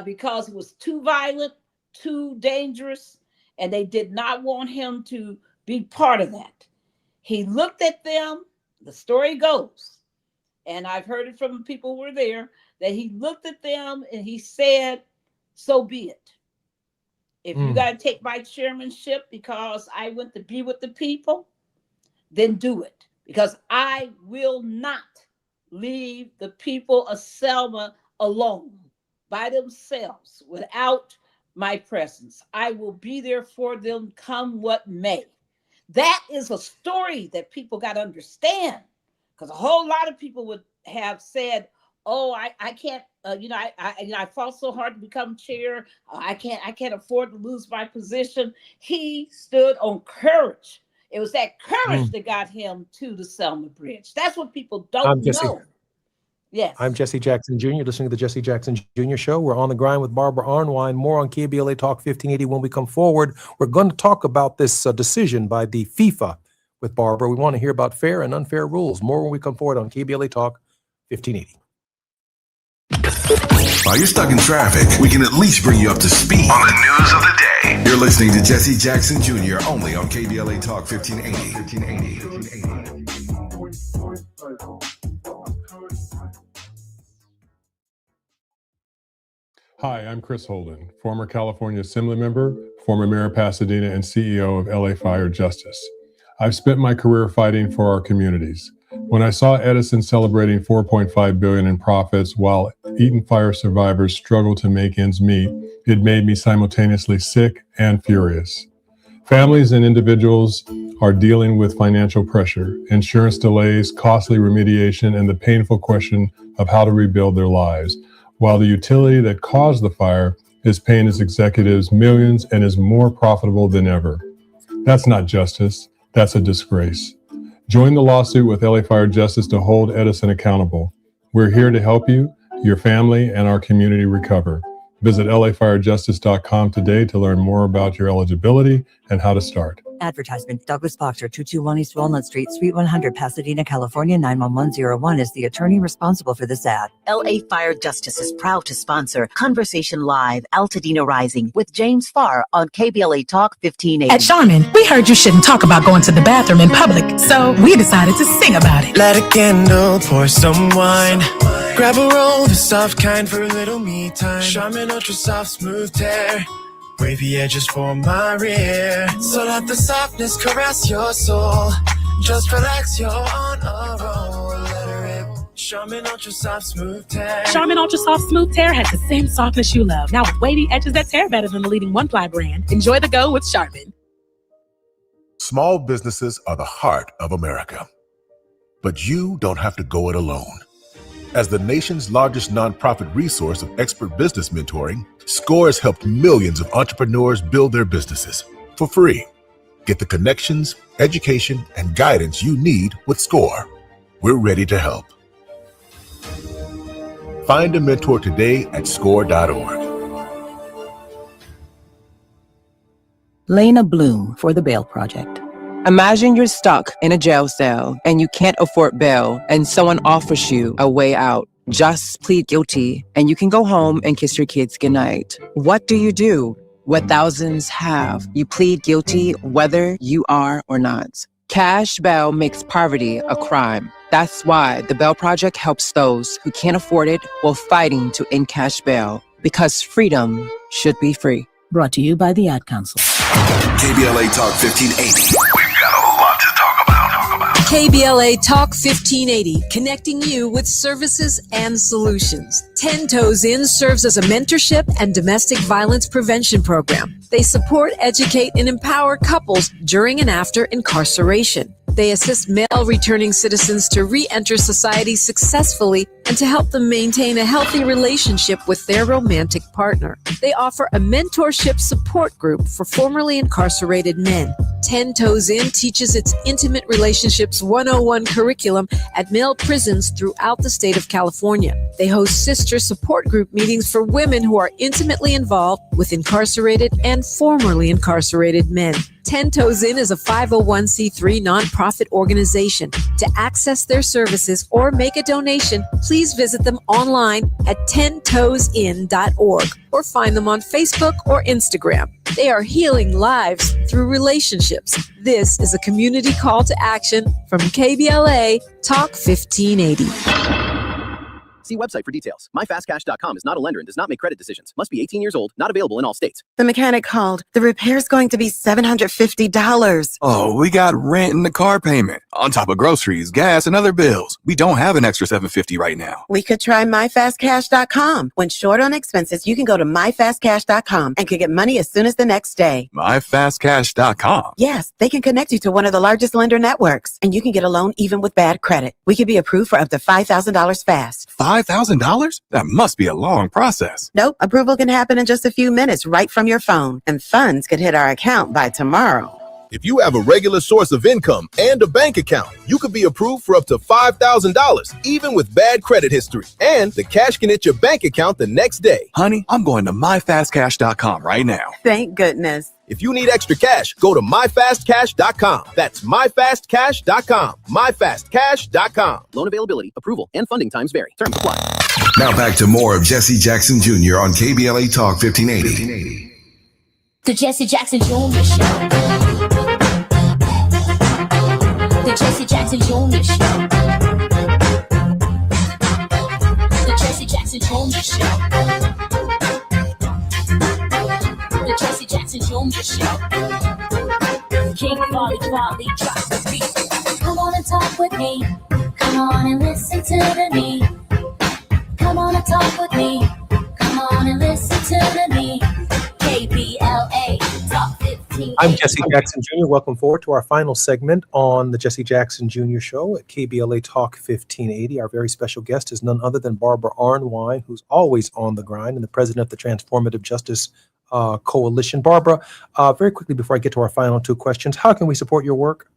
because it was too violent, too dangerous, and they did not want him to be part of that. He looked at them, the story goes, and I've heard it from people who were there, that he looked at them and he said, so be it. If you got to take my chairmanship because I went to be with the people, then do it, because I will not leave the people of Selma alone by themselves without my presence. I will be there for them come what may. That is a story that people got to understand, because a whole lot of people would have said, oh, I can't, I fought so hard to become chair. I can't afford to lose my position. He stood on courage. It was that courage that got him to the Selma Bridge. That's what people don't know. Yes. I'm Jesse Jackson Jr., listening to the Jesse Jackson Jr. Show. We're on the grind with Barbara Arnwine. More on KBLA Talk 1580 when we come forward. We're going to talk about this decision by the FIFA with Barbara. We want to hear about fair and unfair rules. More when we come forward on KBLA Talk 1580. While you're stuck in traffic, we can at least bring you up to speed on the news of the day. You're listening to Jesse Jackson Jr. only on KBLA Talk 1580. Hi, I'm Chris Holden, former California Assembly member, former mayor of Pasadena, and CEO of LA Fire Justice. I've spent my career fighting for our communities. When I saw Edison celebrating $4.5 billion in profits while Eaton Fire survivors struggle to make ends meet, it made me simultaneously sick and furious. Families and individuals are dealing with financial pressure, insurance delays, costly remediation, and the painful question of how to rebuild their lives, while the utility that caused the fire is paying its executives millions and is more profitable than ever. That's not justice. That's a disgrace. Join the lawsuit with LA Fire Justice to hold Edison accountable. We're here to help you, your family, and our community recover. Visit lafirejustice.com today to learn more about your eligibility and how to start. Advertisement. Douglas Boxer, 221 East Walnut Street, Suite 100, Pasadena, California, 91101 is the attorney responsible for this ad. LA Fire Justice is proud to sponsor Conversation Live, Altadena Rising with James Farr on KBLA Talk 1580. At Charmin, we heard you shouldn't talk about going to the bathroom in public, so we decided to sing about it. Light a candle, pour some wine. Grab a roll, the soft kind for a little me time. Charmin Ultra Soft Smooth Tear. Wavy edges for my rear. So let the softness caress your soul. Just relax, you're on a roll. Let her rip. Charmin Ultra Soft Smooth Tear. Charmin Ultra Soft Smooth Tear has the same softness you love, now with wavy edges that tear better than the leading one-ply brand. Enjoy the go with Charmin. Small businesses are the heart of America. But you don't have to go it alone. As the nation's largest nonprofit resource of expert business mentoring, SCORE has helped millions of entrepreneurs build their businesses for free. Get the connections, education, and guidance you need with SCORE. We're ready to help. Find a mentor today at score.org. Lena Bloom for the Bail Project. Imagine you're stuck in a jail cell and you can't afford bail and someone offers you a way out. Just plead guilty and you can go home and kiss your kids goodnight. What do? What thousands have. You plead guilty whether you are or not. Cash bail makes poverty a crime. That's why the Bail Project helps those who can't afford it while fighting to end cash bail. Because freedom should be free. Brought to you by the Ad Council. KBLA Talk 1580. KBLA Talk 1580, connecting you with services and solutions. 10 Toes In serves as a mentorship and domestic violence prevention program. They support, educate, and empower couples during and after incarceration. They assist male returning citizens to re-enter society successfully and to help them maintain a healthy relationship with their romantic partner. They offer a mentorship support group for formerly incarcerated men. 10 Toes In teaches its Intimate Relationships 101 curriculum at male prisons throughout the state of California. They host sister support group meetings for women who are intimately involved with incarcerated and formerly incarcerated men. 10 Toes In is a 501c3 nonprofit organization. To access their services or make a donation, please visit them online at 10toesin.org or find them on Facebook or Instagram. They are healing lives through relationships. This is a community call to action from KBLA Talk 1580. See website for details. MyFastCash.com is not a lender and does not make credit decisions. Must be 18 years old. Not available in all states. The mechanic called. The repair's going to be $750. Oh, we got rent and the car payment on top of groceries, gas, and other bills. We don't have an extra $750 right now. We could try MyFastCash.com. When short on expenses, you can go to MyFastCash.com and can get money as soon as the next day. MyFastCash.com. Yes, they can connect you to one of the largest lender networks, and you can get a loan even with bad credit. We could be approved for up to $5,000 fast. $5,000? That must be a long process. Nope, approval can happen in just a few minutes right from your phone, and funds could hit our account by tomorrow. If you have a regular source of income and a bank account, you could be approved for up to $5,000, even with bad credit history. And the cash can hit your bank account the next day. Honey, I'm going to MyFastCash.com right now. Thank goodness. If you need extra cash, go to MyFastCash.com. That's MyFastCash.com. MyFastCash.com. Loan availability, approval, and funding times vary. Terms apply. Now back to more of Jesse Jackson Jr. on KBLA Talk 1580. The Jesse Jackson Jr. Show. The Jesse Jackson Jr. Show. The Jesse Jackson Jr. Show. The Jesse Jackson Jr. Show. King Volley, drop the beat. Come on and talk with me. Come on and listen to me. Come on and talk with me. Come on and listen to me. KBLA Talk 15. I'm Jesse Jackson Jr. Welcome forward to our final segment on the Jesse Jackson Jr. Show at KBLA Talk 1580. Our very special guest is none other than Barbara Arnwine, who's always on the grind and the president of the Transformative Justice Coalition. Barbara, very quickly before I get to our final two questions, how can we support your work?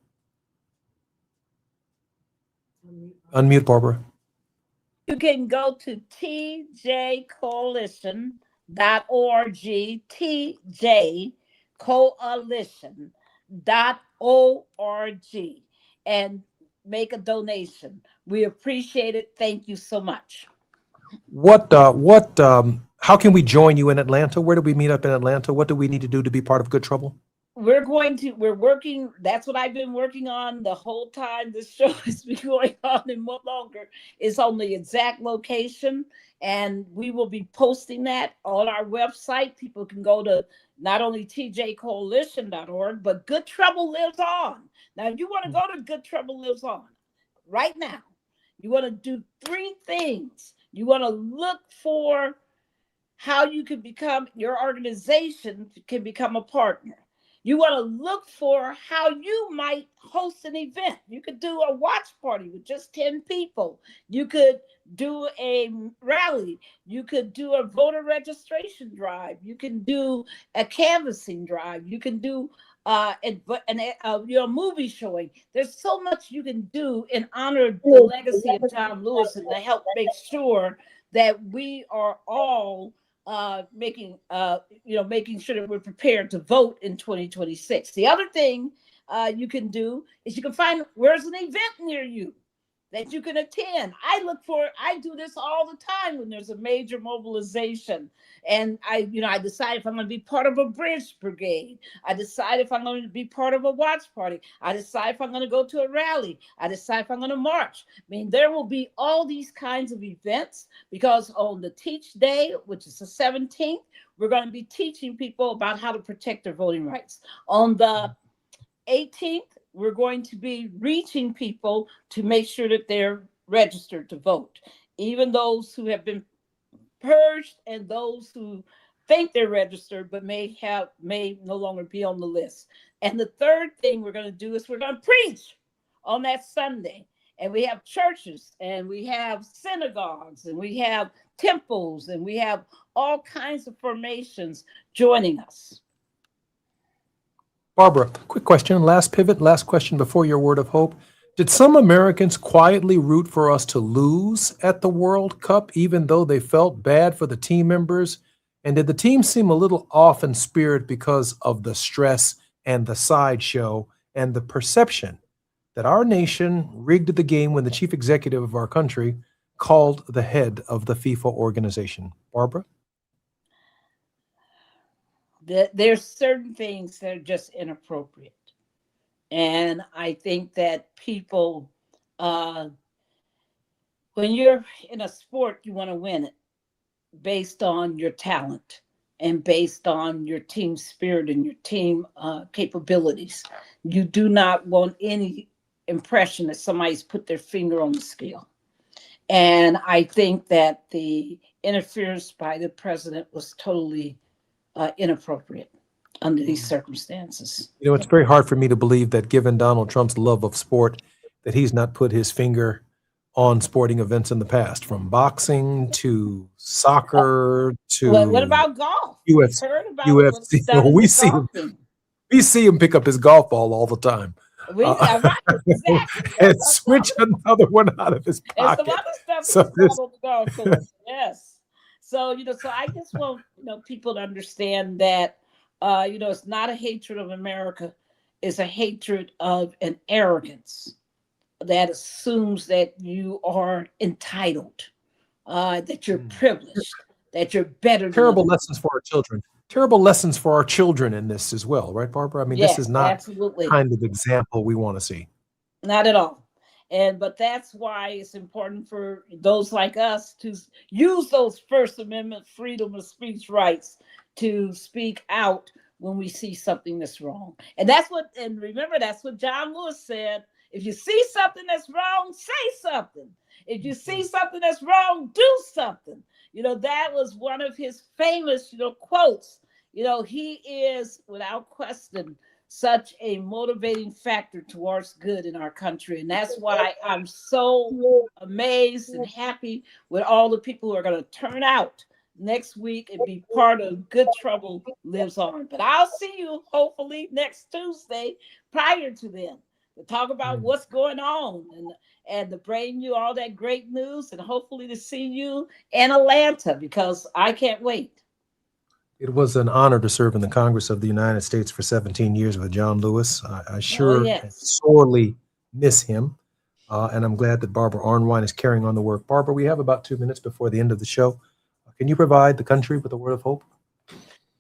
Unmute, Barbara. You can go to tjcoalition.org, tjcoalition.org, and make a donation. We appreciate it. Thank you so much. How can we join you in Atlanta? Where do we meet up in Atlanta? What do we need to do to be part of Good Trouble? We're working. That's what I've been working on the whole time this show has been going on and more longer. It's on the exact location, and we will be posting that on our website. People can go to not only tjcoalition.org, but Good Trouble Lives On. Now, if you want to go to Good Trouble Lives On right now, you want to do three things. You want to look for how you can become, your organization can become a partner. You want to look for how you might host an event. You could do a watch party with just 10 people. You could do a rally. You could do a voter registration drive. You can do a canvassing drive. You can do movie showing. There's so much you can do in honor of the legacy of John Lewis and to help make sure that we are all making sure that we're prepared to vote in 2026. The other thing you can do is you can find where's an event near you that you can attend. I do this all the time when there's a major mobilization, and I decide if I'm going to be part of a bridge brigade. I decide if I'm going to be part of a watch party. I decide if I'm going to go to a rally. I decide if I'm going to march. I mean, there will be all these kinds of events because on the Teach Day, which is the 17th, we're going to be teaching people about how to protect their voting rights. On the 18th, we're going to be reaching people to make sure that they're registered to vote, even those who have been purged and those who think they're registered but may no longer be on the list. And the third thing we're going to do is we're going to preach on that Sunday. And we have churches and we have synagogues and we have temples and we have all kinds of formations joining us. Barbara, quick question, last pivot, last question before your word of hope. Did some Americans quietly root for us to lose at the World Cup, even though they felt bad for the team members? And did the team seem a little off in spirit because of the stress and the sideshow and the perception that our nation rigged the game when the chief executive of our country called the head of the FIFA organization? Barbara? There's certain things that are just inappropriate. And I think that people, when you're in a sport, you want to win it based on your talent and based on your team spirit and your team capabilities. You do not want any impression that somebody's put their finger on the scale. And I think that the interference by the president was totally inappropriate under these circumstances. You know, it's very hard for me to believe that given Donald Trump's love of sport, that he's not put his finger on sporting events in the past, from boxing to soccer to what about golf? UFC. We see him pick up his golf ball all the time. Exactly. And switch another one out of his pocket. And some other stuff on the golf course. Yes. So, so I just want, people to understand that, it's not a hatred of America. It's a hatred of an arrogance that assumes that you are entitled, that you're privileged, that you're better. Terrible lessons for our children. Terrible lessons for our children in this as well, right, Barbara? I mean, yes, this is not absolutely the kind of example we want to see. Not at all. But that's why it's important for those like us to use those First Amendment freedom of speech rights to speak out when we see something that's wrong. And remember, that's what John Lewis said. If you see something that's wrong, say something. If you see something that's wrong, do something. That was one of his famous, quotes. He is, without question, such a motivating factor towards good in our country. And that's why I'm so amazed and happy with all the people who are going to turn out next week and be part of Good Trouble Lives On. But I'll see you hopefully next Tuesday prior to then to talk about what's going on and to bring you all that great news and hopefully to see you in Atlanta because I can't wait. It was an honor to serve in the Congress of the United States for 17 years with John Lewis. I sure sorely miss him. And I'm glad that Barbara Arnwine is carrying on the work. Barbara, we have about 2 minutes before the end of the show. Can you provide the country with a word of hope?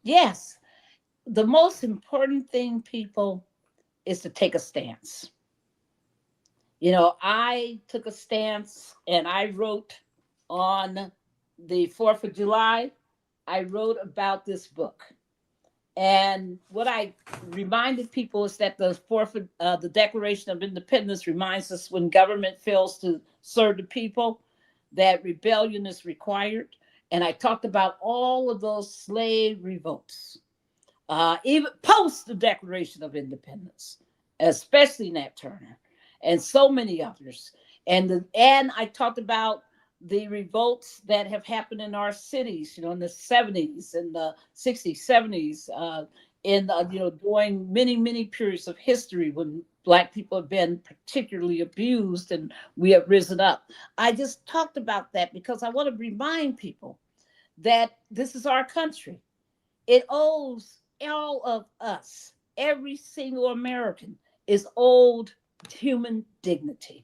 Yes. The most important thing, people, is to take a stance. You know, I took a stance and I wrote on the 4th of July. I wrote about this book. And what I reminded people is that the Declaration of Independence reminds us when government fails to serve the people, that rebellion is required. And I talked about all of those slave revolts, even post the Declaration of Independence, especially Nat Turner and so many others. And I talked about the revolts that have happened in our cities, you know, in the 70s and the 60s, 70s, during many periods of history when Black people have been particularly abused and we have risen up. I just talked about that because I want to remind people that this is our country. It owes all of us, every single American is owed human dignity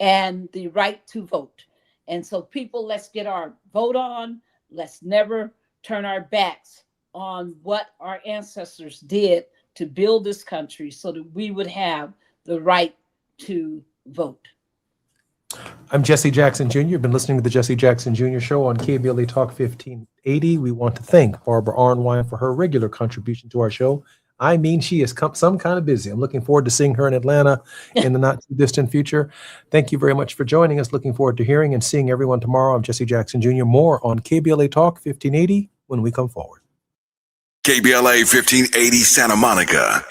and the right to vote. And so people, let's get our vote on. Let's never turn our backs on what our ancestors did to build this country so that we would have the right to vote. I'm Jesse Jackson Jr. You've been listening to the Jesse Jackson Jr. Show on KBLA Talk 1580. We want to thank Barbara Arnwine for her regular contribution to our show. I mean, she is some kind of busy. I'm looking forward to seeing her in Atlanta in the not too distant future. Thank you very much for joining us. Looking forward to hearing and seeing everyone tomorrow. I'm Jesse Jackson Jr. More on KBLA Talk 1580 when we come forward. KBLA 1580 Santa Monica.